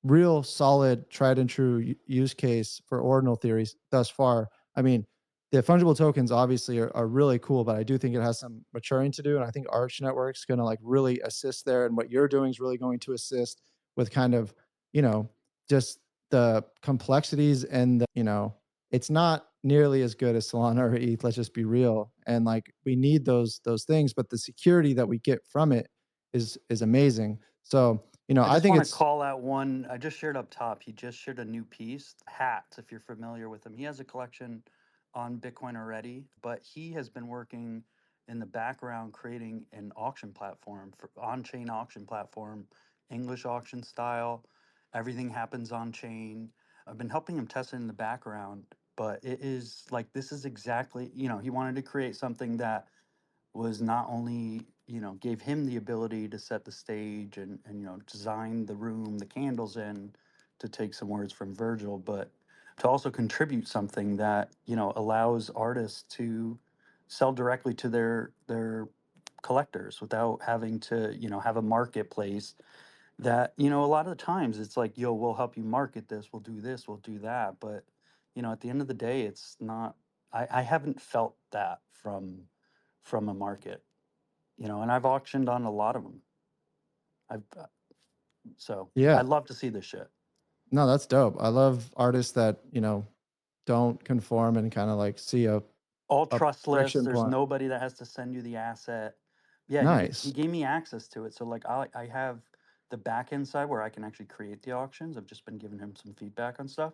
real solid tried and true use case for ordinal theories thus far. I mean, the fungible tokens obviously are really cool, but I do think it has some maturing to do, and I think Arch Network's going to like really assist there, and what you're doing is really going to assist with kind of, just the complexities and it's not nearly as good as Solana or ETH. Let's just be real. And like we need those things, but the security that we get from it is amazing. So I I just think want to it's call out one. I just shared up top. He just shared a new piece, Hats, if you're familiar with him. He has a collection on Bitcoin already, but he has been working in the background creating an auction platform for on-chain auction platform, English auction style. Everything happens on chain. I've been helping him test it in the background, but it is like this is exactly, he wanted to create something that was not only gave him the ability to set the stage and design the room the candles in, to take some words from Virgil, but to also contribute something that allows artists to sell directly to their collectors without having to have a marketplace that a lot of the times it's like, yo, we'll help you market this, we'll do this, we'll do that, but at the end of the day it's not. I haven't felt that from a market, and I've auctioned on a lot of them. I've so I yeah. love to see this shit. No, that's dope. I love artists that, don't conform and kind of like see All a trustless. friction There's point. nobody that has to send you the asset. Yeah, he Nice. gave me access to it. So like I have the back end side where I can actually create the auctions. I've just been giving him some feedback on stuff.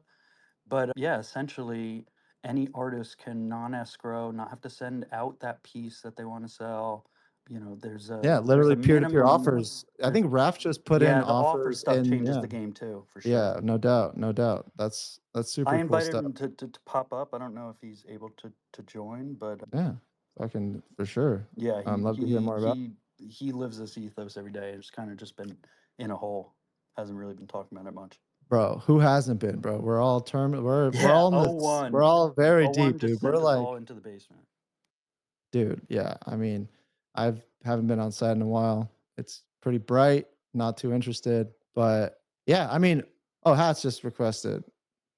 But yeah, essentially any artist can non-escrow, not have to send out that piece that they want to sell. Yeah, There's a literally peer-to-peer minimum. offers. I There's think Raf just put in Yeah, the offer offers stuff in, changes yeah. the game too, for sure. Yeah, no doubt, no doubt. That's I super cool invited stuff. him to pop up. I don't know if he's able to join, but Yeah, fucking for sure. yeah, Love to hear more about. he lives this ethos every day. It's kind of just been in a hole. Hasn't really been talking about it much. Bro, who hasn't been, bro? We're all we're Yeah, all in oh this. We're one, all very oh one deep, just dude. We're sent us all like, into the basement. dude, yeah. I mean, haven't been on site in a while. It's pretty bright, not too interested, but yeah, I mean, oh, Hats just requested.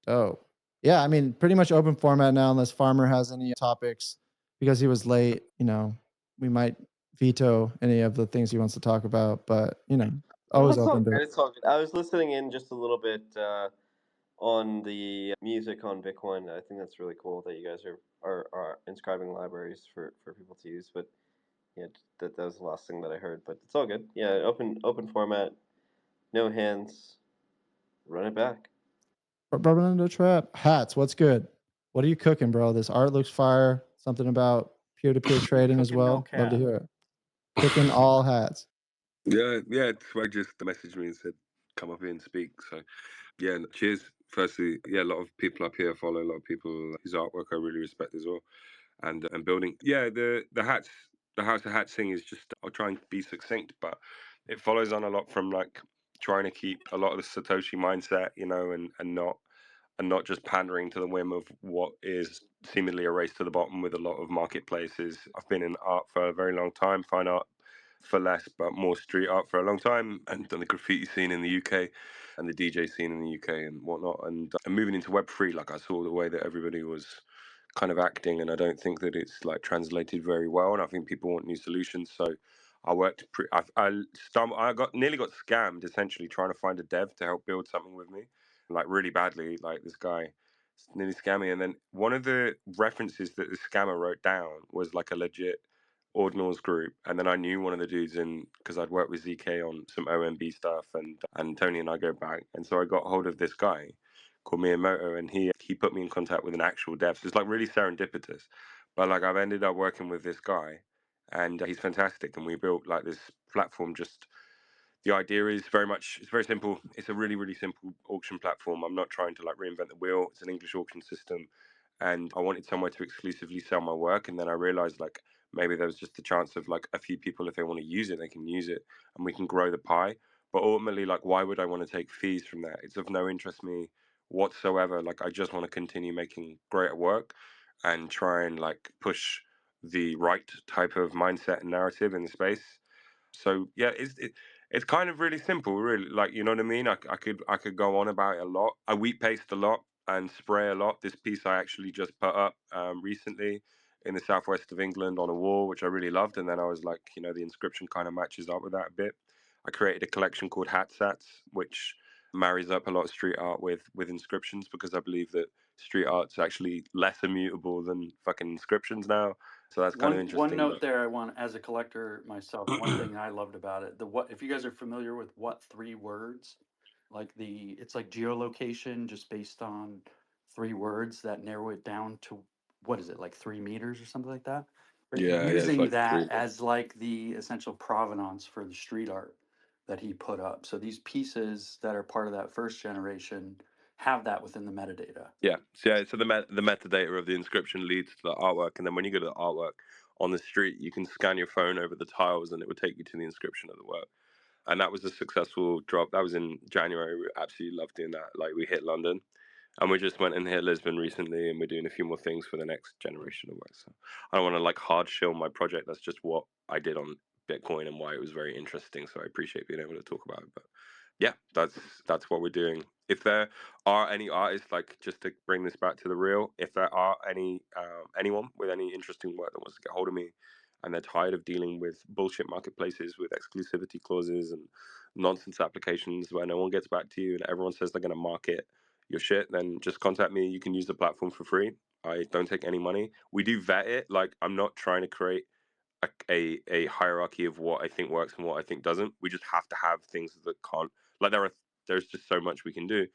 Oh, yeah, I mean, pretty much open format now, unless Farmer has any topics because he was late. We might veto any of the things he wants to talk about, but No, always it's all open to good. it. It's all good. I was listening in just a little bit on the music on Bitcoin. I think that's really cool that you guys are inscribing libraries for people to use. But yeah, that was the last thing that I heard. But it's all good. Yeah, open format, no hands. Run it back. Bourbon in the trap. Hats, what's good? What are you cooking, bro? This art looks fire. Something about peer-to-peer trading as Cooking no well. Love to cap. hear it. Cooking all hats. Yeah. Swag just messaged me and said, "Come up here and speak." So, yeah, cheers. Firstly, yeah, a lot of people up here follow a lot of people. His artwork I really respect as well, and building. Yeah, the hats, the House of Hats thing is just. I'll try and be succinct, but it follows on a lot from like trying to keep a lot of the Satoshi mindset, and not just pandering to the whim of what is seemingly a race to the bottom with a lot of marketplaces. I've been in art for a very long time, fine art for less, but more street art for a long time, and done the graffiti scene in the UK and the DJ scene in the UK and whatnot. And moving into Web3, like I saw the way that everybody was kind of acting, and I don't think that it's like translated very well. And I think people want new solutions. So I worked. I got nearly got scammed essentially trying to find a dev to help build something with me, like really badly. Like this guy nearly scammed me, and then one of the references that the scammer wrote down was like a legit Ordinals group, and then I knew one of the dudes in because I'd worked with ZK on some OMB stuff, and Tony and I go back, and so I got hold of this guy called Miyamoto, and he put me in contact with an actual dev. So it's like really serendipitous. But like I've ended up working with this guy, and he's fantastic. And we built like this platform. Just the idea is it's very simple. It's a really, really simple auction platform. I'm not trying to like reinvent the wheel. It's an English auction system, and I wanted somewhere to exclusively sell my work. And then I realized like maybe there was just a chance of like a few people, if they want to use it, they can use it, and we can grow the pie. But ultimately, like, why would I want to take fees from that? It's of no interest to me whatsoever. Like, I just want to continue making great work and try and like push the right type of mindset and narrative in the space. So yeah, it's kind of really simple, really. Like, you know what I mean? I could go on about it a lot. I wheat paste a lot and spray a lot. This piece I actually just put up recently in the southwest of England on a wall, which I really loved. And then I was like, you know, the inscription kind of matches up with that a bit. I created a collection called Hat Sats, which marries up a lot of street art with inscriptions, because I believe that street art's actually less immutable than fucking inscriptions now. So that's kind of One interesting. note there, I want, as a collector myself, one thing I loved about it, if you guys are familiar with what 3 words, like it's like geolocation just based on 3 words that narrow it down to, what is it, like 3 meters or something like that? But Yeah, it's using like that three. as like the essential provenance for the street art that he put up. So these pieces that are part of that first generation have that within the metadata. Yeah, so the metadata of the inscription leads to the artwork, and then when you go to the artwork on the street, you can scan your phone over the tiles, and it would take you to the inscription of the work. And that was a successful drop. That was in January. We absolutely loved doing that. Like, we hit London, and we just went and hit Lisbon recently, and we're doing a few more things for the next generation of work. So I don't want to like hard shill my project. That's just what I did on Bitcoin and why it was very interesting. So I appreciate being able to talk about it. But yeah, that's what we're doing. If there are any artists, like, just to bring this back to the real, if there are anyone with any interesting work that wants to get hold of me, and they're tired of dealing with bullshit marketplaces with exclusivity clauses and nonsense applications where no one gets back to you and everyone says they're going to market your shit, then just contact me. You can use the platform for free. I don't take any money. We do vet it. Like, I'm not trying to create a hierarchy of what I think works and what I think doesn't. We just have to have things that can't, like, there's just so much we can do.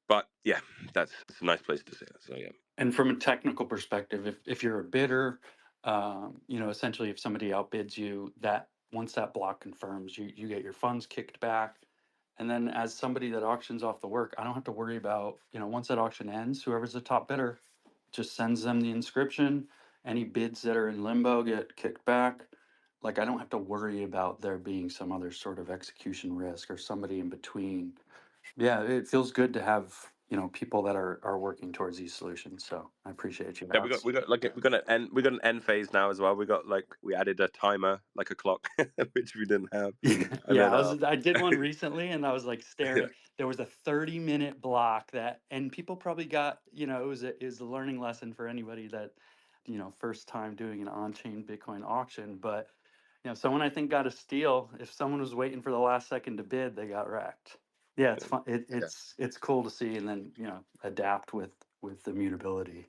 But yeah, it's a nice place to say it. So yeah. And from a technical perspective, if you're a bidder, essentially if somebody outbids you, that once that block confirms, you get your funds kicked back. And then as somebody that auctions off the work, I don't have to worry about, once that auction ends, whoever's the top bidder just sends them the inscription. Any bids that are in limbo get kicked back. Like, I don't have to worry about there being some other sort of execution risk or somebody in between. Yeah, it feels good to have, people that are working towards these solutions. So I appreciate you, Yeah, Alex. we got an end phase now as well. We added a timer, like a clock, which we didn't have. And Yeah, then I did one recently and I was like yeah, staring. There was a 30-minute block and people probably got, it was a learning lesson for anybody that, first time doing an on-chain Bitcoin auction. But, someone I think got a steal. If someone was waiting for the last second to bid, they got wrecked. Yeah, it's fun. It's cool to see, and then, adapt with the mutability.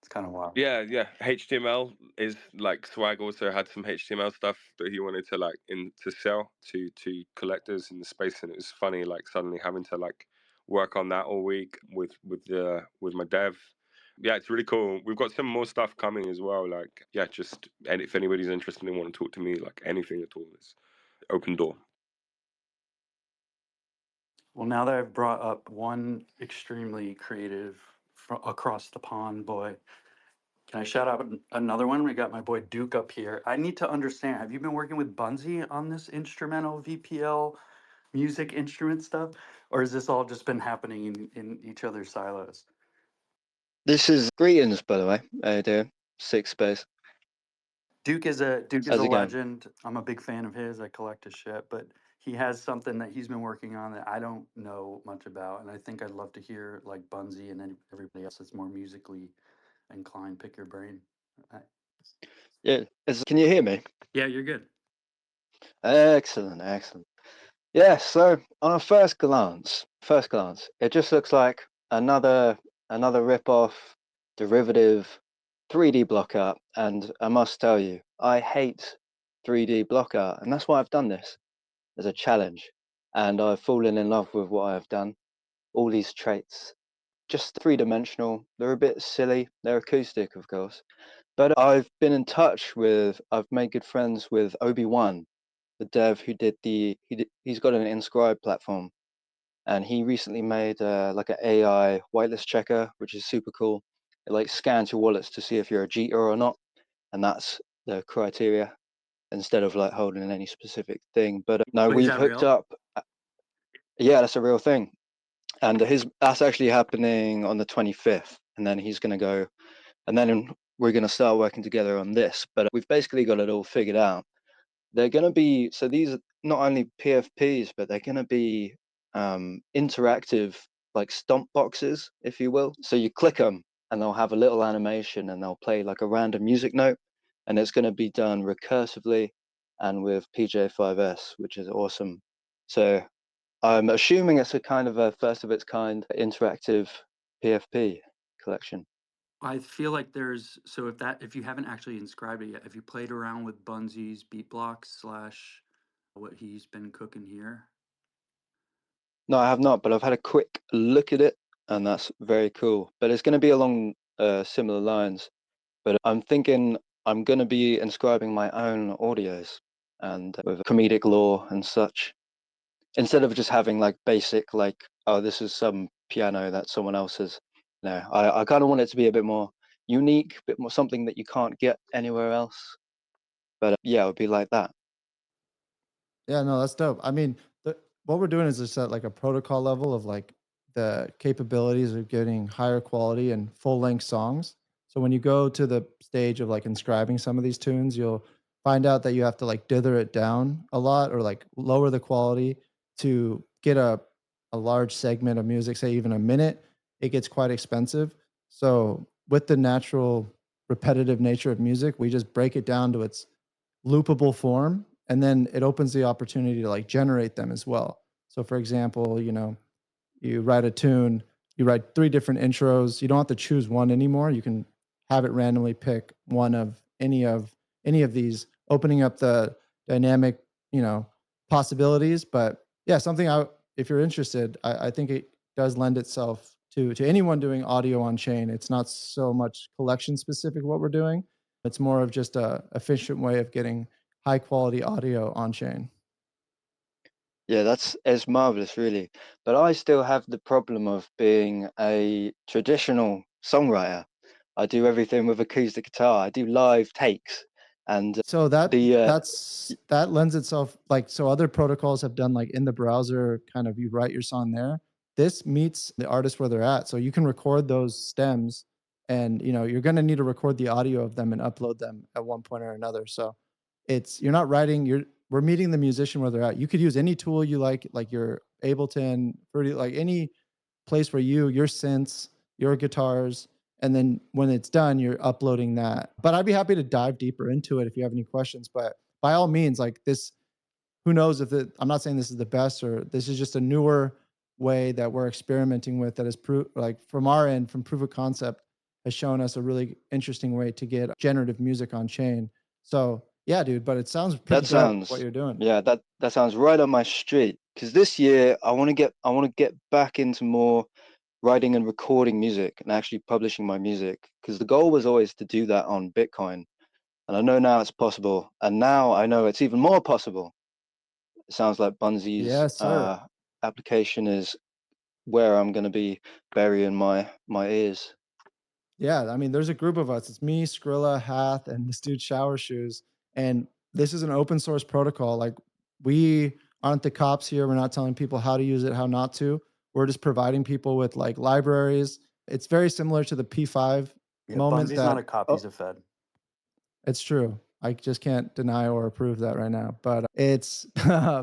It's kind of wild. yeah. HTML is like, Swag also had some HTML stuff that he wanted to like to sell to collectors in the space, and it was funny like suddenly having to like work on that all week with my dev. Yeah, it's really cool. We've got some more stuff coming as well. Like, yeah, and if anybody's interested and want to talk to me, like anything at all, it's open door. Well, now that I've brought up one extremely creative across the pond boy, can I shout out another one? We got my boy Duke up here. I need to understand, have you been working with Bunzi on this instrumental VPL music instrument stuff? Or has this all just been happening in each other's silos? This is greetings, by the way. How you doing? Six space. Duke is a How's it going? legend. I'm a big fan of his. I collect his shit, but he has something that he's been working on that I don't know much about, and I think I'd love to hear like Bunzi and then everybody else that's more musically inclined. Pick your brain. Yeah. Can you hear me? Yeah, you're good. Excellent, excellent. Yeah. So on a first glance, it just looks like another rip-off derivative 3D block art, and I must tell you, I hate 3D block art, and that's why I've done this as a challenge, and I've fallen in love with what I've done. All these traits just three-dimensional. They're a bit silly. They're acoustic, of course. But I've been in touch with, I've made good friends with Obi-Wan, the dev who did he's got an Inscribe platform, and he recently made like an AI whitelist checker, which is super cool. It like scans your wallets to see if you're a cheater or not, and that's the criteria instead of like holding any specific thing. But no, Wait, is we've that hooked real? up. Yeah, that's a real thing, and that's actually happening on the 25th, and then he's gonna go, and then we're gonna start working together on this. But we've basically got it all figured out. They're going to be, so these are not only PFPs, but they're going to be interactive, like stomp boxes, if you will. So you click them and they'll have a little animation and they'll play like a random music note, and it's going to be done recursively and with PJ5S, which is awesome. So I'm assuming it's a kind of a first of its kind interactive PFP collection. I feel like there's so if you haven't actually inscribed it yet, have you played around with Bunzy's beat blocks slash what he's been cooking here? No, I have not, but I've had a quick look at it, and that's very cool. But it's going to be along similar lines. But I'm thinking I'm going to be inscribing my own audios and with comedic lore and such, instead of just having like basic, like, oh, this is some piano that someone else has. No, I kind of want it to be a bit more unique, a bit more something that you can't get anywhere else. But yeah, it would be like that. Yeah, no, that's dope. I mean, what we're doing is just at like a protocol level of like the capabilities of getting higher quality and full length songs. So when you go to the stage of like inscribing some of these tunes, you'll find out that you have to like dither it down a lot or like lower the quality to get a large segment of music, say even a minute. It gets quite expensive. So with the natural repetitive nature of music, we just break it down to its loopable form, and then it opens the opportunity to like generate them as well. So for example, you write a tune, you write three different intros. You don't have to choose one anymore. You can have it randomly pick one of any of these, opening up the dynamic, possibilities. But yeah, something if you're interested, I think it does lend itself to anyone doing audio on chain. It's not so much collection specific what we're doing. It's more of just a efficient way of getting high quality audio on chain. Yeah, it's marvelous, really. But I still have the problem of being a traditional songwriter. I do everything with acoustic guitar. I do live takes, and So that the that lends itself, like, so other protocols have done like in the browser, kind of you write your song there. This meets the artist where they're at. So you can record those stems, and you're going to need to record the audio of them and upload them at one point or another. So you're not writing, we're meeting the musician where they're at. You could use any tool you like your Ableton, Pwrd, like any place where your synths, your guitars, and then when it's done, you're uploading that. But I'd be happy to dive deeper into it if you have any questions. But by all means, like this, who knows if I'm not saying this is the best, or this is just a newer way that we're experimenting with that is like from our end, from proof of concept, has shown us a really interesting way to get generative music on chain. So yeah, dude, but it sounds pretty that dope what sounds you're doing. yeah, that sounds right up my street. Because this year I want to get back into more writing and recording music and actually publishing my music. Because the goal was always to do that on Bitcoin, and I know now it's possible, and now I know it's even more possible. It sounds like Bunzy's Yes, sir. application is where I'm going to be burying my ears. Yeah, I mean, there's a group of us. It's me, Skrilla, Hath, and this dude Shower Shoes. And this is an open source protocol. Like, we aren't the cops here. We're not telling people how to use it, how not to. We're just providing people with like libraries. It's very similar to the P5 Yeah, moment Bunzy's not that, a cop, he's oh, a Fed. it's true. I just can't deny or approve that right now. But it's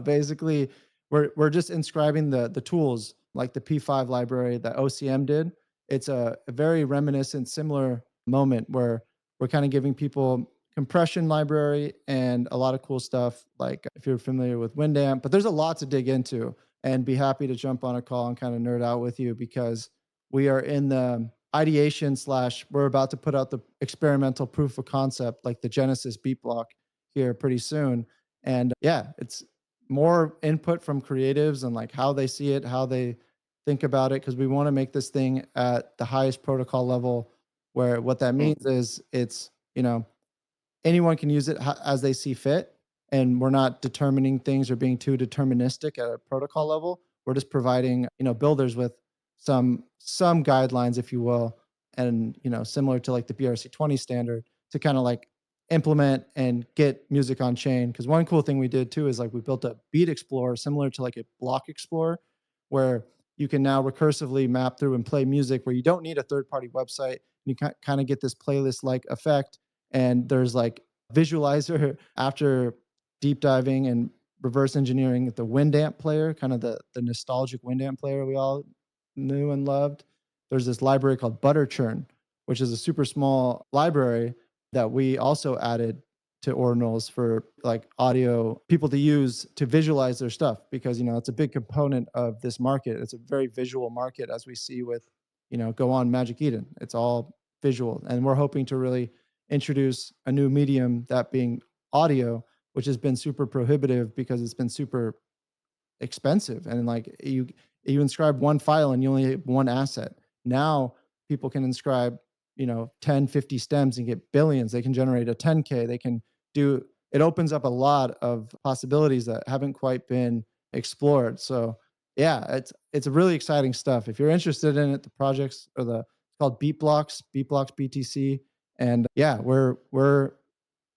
basically we're just inscribing the tools like the P5 library that OCM did. It's a very reminiscent, similar moment where we're kind of giving people compression library and a lot of cool stuff. Like if you're familiar with Windamp, but there's a lot to dig into, and be happy to jump on a call and kind of nerd out with you, because we are in the ideation slash we're about to put out the experimental proof of concept, like the Genesis beat block here pretty soon. And yeah, it's more input from creatives and like how they see it, how they think about it, because we want to make this thing at the highest protocol level, where what that means is it's, anyone can use it as they see fit. And we're not determining things or being too deterministic at a protocol level. We're just providing, builders with some guidelines, if you will, and similar to like the BRC20 standard, to kind of like implement and get music on chain. Because one cool thing we did too is like we built a beat explorer similar to like a block explorer, where you can now recursively map through and play music where you don't need a third party website. You kind of get this playlist like effect. And there's like visualizer after deep diving and reverse engineering the Winamp player, kind of the nostalgic Winamp player we all knew and loved. There's this library called Butter Churn, which is a super small library that we also added to ordinals for like audio people to use to visualize their stuff, because it's a big component of this market. It's a very visual market, as we see with Go On Magic Eden. It's all visual, and we're hoping to really introduce a new medium, that being audio, which has been super prohibitive because it's been super expensive. And like you inscribe one file and you only have one asset. Now people can inscribe 10 50 stems and get billions. They can generate a 10K. They can do it. Opens up a lot of possibilities that haven't quite been explored. So yeah, it's a really exciting stuff. If you're interested in it, the projects are it's called Beatblocks BTC. And yeah, we're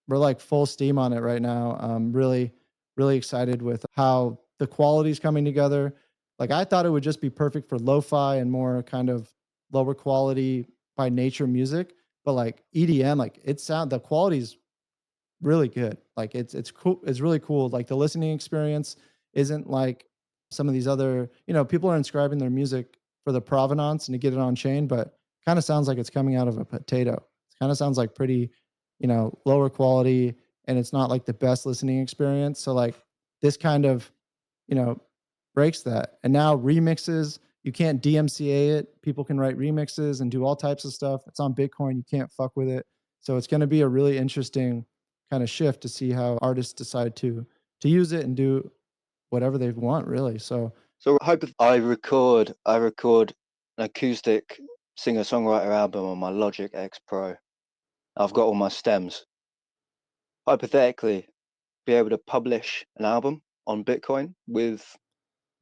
like full steam on it right now. Really, really excited with how the quality's coming together. Like I thought it would just be perfect for lo-fi and more kind of lower quality by nature music, but like EDM, like the quality's really good. Like it's cool. It's really cool. Like the listening experience isn't like some of these other, people are inscribing their music for the provenance and to get it on chain, but kind of sounds like it's coming out of a potato. It kind of sounds like pretty, lower quality, and it's not like the best listening experience. So like this kind of, you know, breaks that. And now remixes, you can't DMCA it. People can write remixes and do all types of stuff. It's on Bitcoin. You can't fuck with it. So it's going to be a really interesting kind of shift to see how artists decide to use it and do whatever they want, really. So I record an acoustic singer-songwriter album on my Logic X Pro. I've got all my stems. Hypothetically, be able to publish an album on Bitcoin with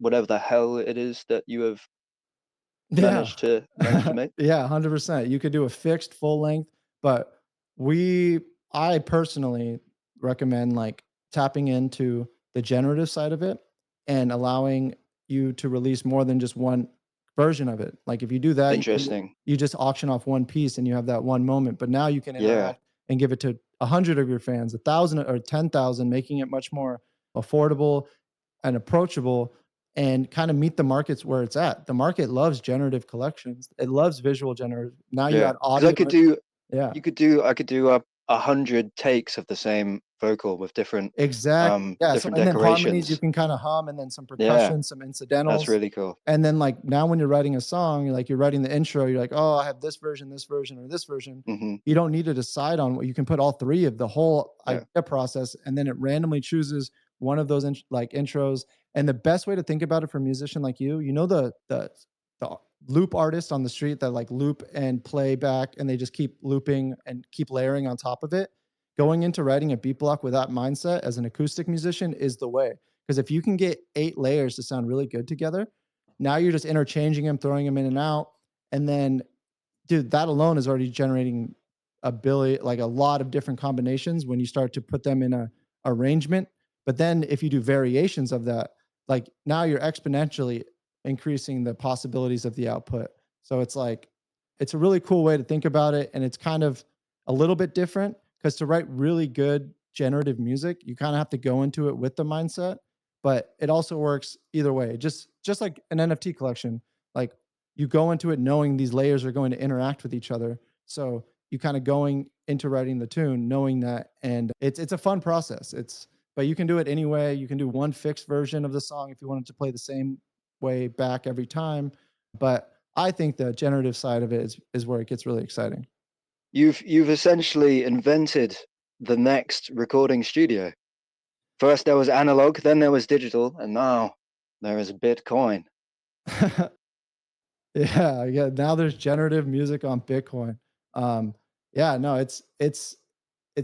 whatever the hell it is that you have managed to make. Yeah, 100%. You could do a fixed full length, but I personally recommend like tapping into the generative side of it and allowing you to release more than just one version of it. Like if you do that, Interesting. you just auction off one piece and you have that one moment, but now you can interact and give it to 100 of your fans, 1,000 or 10,000, making it much more affordable and approachable, and kind of meet the markets where it's at. The market loves generative collections. It loves visual generative. Now you got audio. I could do 100 takes of the same vocal with different different decorations. And then harmonies you can kind of hum, and then some percussion, some incidentals. That's really cool. And then like now when you're writing a song, you're writing the intro, you're like, oh, I have this version, or this version. Mm-hmm. You don't need to decide on what you can put all three of the whole idea process, and then it randomly chooses one of those intros. And the best way to think about it for a musician like you, the loop artist on the street that like loop and play back, and they just keep looping and keep layering on top of it. Going into writing a beat block with that mindset as an acoustic musician is the way. Because if you can get 8 layers to sound really good together, now you're just interchanging them, throwing them in and out. And then, dude, that alone is already generating a lot of different combinations when you start to put them in a arrangement. But then if you do variations of that, like now you're exponentially increasing the possibilities of the output. So it's a really cool way to think about it. And it's kind of a little bit different, because to write really good generative music, you kind of have to go into it with the mindset, but it also works either way. Just like an NFT collection, like you go into it knowing these layers are going to interact with each other. So you kind of going into writing the tune, knowing that, and it's a fun process. But you can do it anyway. You can do one fixed version of the song if you wanted to play the same way back every time. But I think the generative side of it is where it gets really exciting. You've essentially invented the next recording studio. First there was analog, then there was digital, and now there is Bitcoin. Yeah. Now there's generative music on Bitcoin. Yeah, no, it's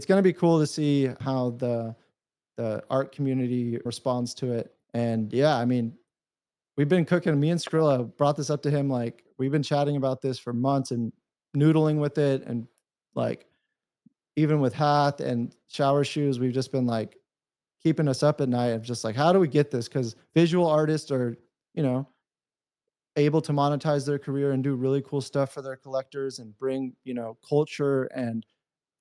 gonna be cool to see how the art community responds to it. And yeah, I mean, we've been cooking. Me and Skrilla brought this up to him. Like we've been chatting about this for months and noodling with it, and like even with Hath and Shower Shoes, we've just been like keeping us up at night of just like how do we get this? Because visual artists are, you know, able to monetize their career and do really cool stuff for their collectors and bring, you know, culture and,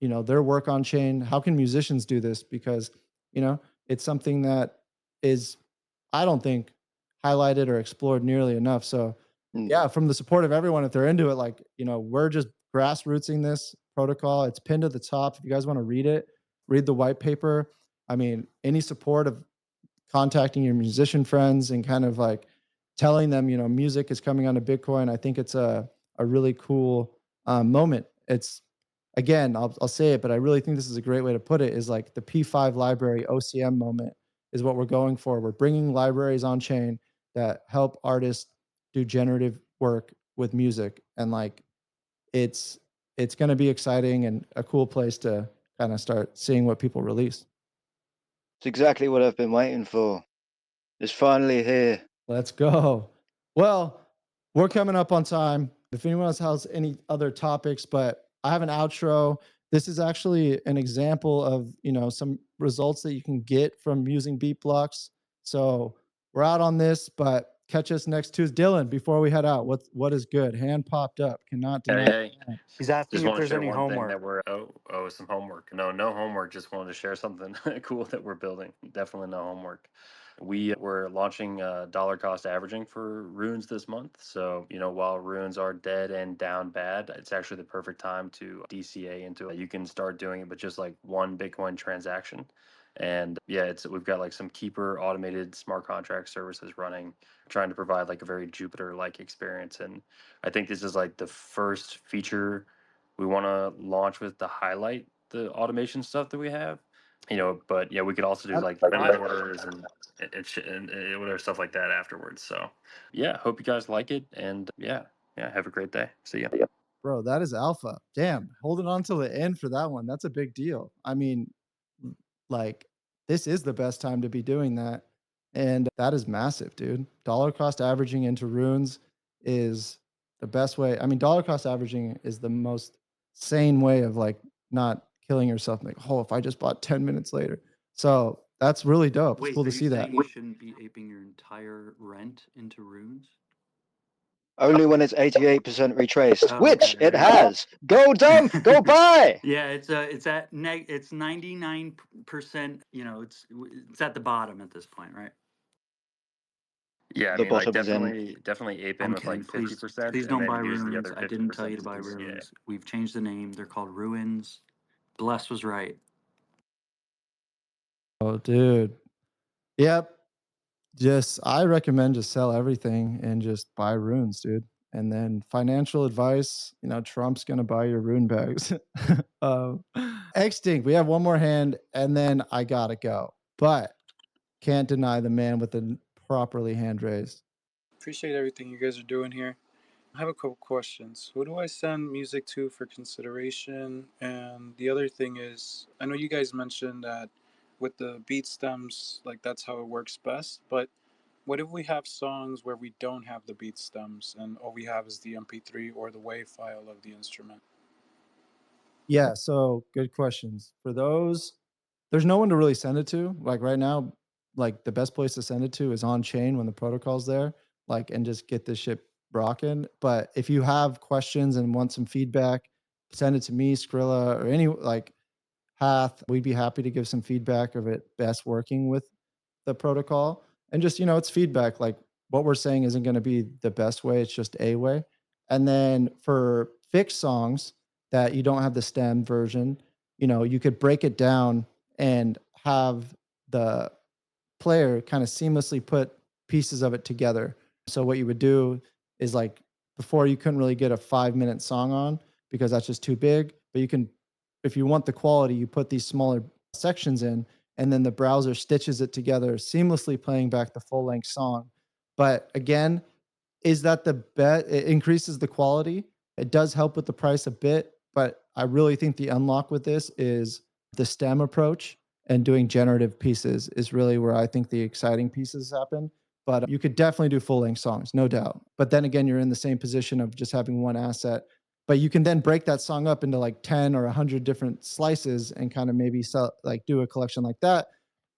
you know, their work on chain. How can musicians do this? Because, you know, it's something that is, I don't think, highlighted or explored nearly enough. So Mm. yeah, from the support of everyone, if they're into it, like, you know, we're just grassrootsing this protocol. It's pinned to the top. If you guys want to read it, read the white paper. I mean, any support of contacting your musician friends and kind of like telling them, you know, music is coming onto Bitcoin. I think it's a really cool moment. It's again, I'll say it, but I really think this is a great way to put it. Is like the P5 library OCM moment is what we're going for. We're bringing libraries on chain that help artists do generative work with music, and like it's it's going to be exciting and a cool place to kind of start seeing what people release. It's exactly what I've been waiting for. It's finally here. Let's go. Well, we're coming up on time. If anyone else has any other topics, but I have an outro. This is actually an example of, you know, some results that you can get from using beat blocks. So we're out on this, but catch us next Tuesday. Dylan, before we head out, what is good? Hand popped up. Cannot deny. Hey, hey. He's asking Just if want to there's share any one thing homework. that we're some homework. No homework. Just wanted to share something cool that we're building. Definitely no homework. We were launching dollar cost averaging for runes this month. So while runes are dead and down bad, it's actually the perfect time to DCA into it. You can start doing it, but just like one Bitcoin transaction. And yeah, we've got like some keeper automated smart contract services running, trying to provide like a very Jupiter like experience. And I think this is like the first feature we want to launch with to highlight the automation stuff that we have. But yeah, we could also do like limit orders and whatever stuff like that afterwards. So yeah, hope you guys like it, and yeah, have a great day. See ya. Bro, that is alpha. Damn, holding on till the end for that one. That's a big deal. I mean, like, this is the best time to be doing that. And that is massive, dude. Dollar cost averaging into runes is the best way. I mean, dollar cost averaging is the most sane way of like not killing yourself. Like, oh, if I just bought 10 minutes later. So that's really dope. It's Wait, cool so to you're see that. saying you shouldn't be aping your entire rent into runes? Only when it's 88% retraced, Oh, which okay, it there you go. has. Go dump, go buy. Yeah, it's 99%. It's at the bottom at this point, right? Yeah, I The mean, like bottom is in. definitely ape in I'm with like kidding. Please, 50%, please and don't then buy use the ruins. other I didn't tell you 50% to to buy DCA. ruins. We've changed the name. They're called ruins. Bless was right. Oh, dude. Yep. I recommend just sell everything and just buy runes, dude. And then financial advice, you know, Trump's gonna buy your rune bags. um, Extinct. We have one more hand, and then I gotta go. But can't deny the man with the properly hand raised. Appreciate everything you guys are doing here. I have a couple questions. Who do I send music to for consideration? And the other thing is, I know you guys mentioned that with the beat stems, like that's how it works best. But what if we have songs where we don't have the beat stems and all we have is the MP3 or the WAV file of the instrument? Yeah, so good questions. For those, there's no one to really send it to. Like right now, like the best place to send it to is on chain when the protocol's there, like and just get this shit rocking. But if you have questions and want some feedback, send it to me, Skrilla, or any like Hath. We'd be happy to give some feedback of it best working with the protocol. And just, you know, it's feedback. Like what we're saying isn't going to be the best way, it's just a way. And then for fixed songs that you don't have the stem version, you know, you could break it down and have the player kind of seamlessly put pieces of it together. So what you would do is like before you couldn't really get a 5-minute song on because that's just too big, but you can, if you want the quality, you put these smaller sections in and then the browser stitches it together seamlessly playing back the full length song. But again, is that the bet it increases the quality. It does help with the price a bit, but I really think the unlock with this is the STEM approach, and doing generative pieces is really where I think the exciting pieces happen. But you could definitely do full length songs, no doubt. But then again, you're in the same position of just having one asset. But you can then break that song up into like 10 or 100 different slices and kind of maybe sell, like do a collection like that.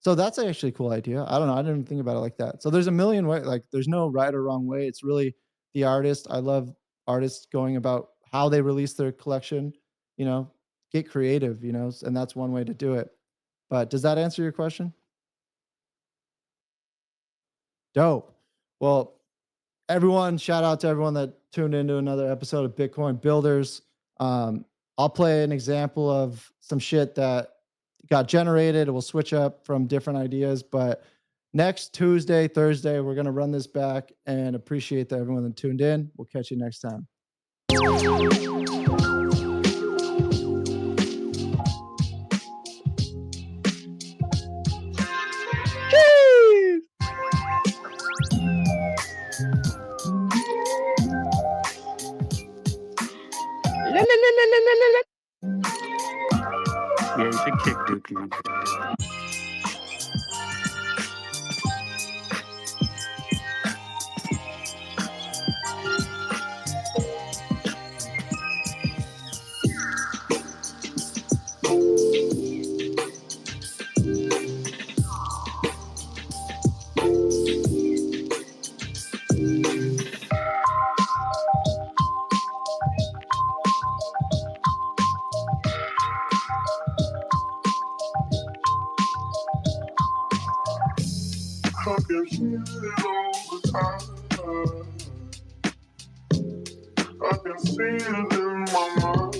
So that's actually a cool idea. I don't know. I didn't even think about it like that. So there's a million ways, like there's no right or wrong way. It's really the artist. I love artists going about how they release their collection, you know, get creative, you know, and that's one way to do it. But does that answer your question? Dope. Well, everyone, shout out to everyone that tuned into another episode of Bitcoin Builders. I'll play an example of some shit that got generated. We'll switch up from different ideas, but next Tuesday, Thursday, we're going to run this back and appreciate that everyone that tuned in. We'll catch you next time. Yeah, you should kick Dookie. I can feel it all the time. I can see it in my mind.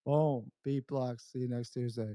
Boom. Beat blocks. See you next Tuesday.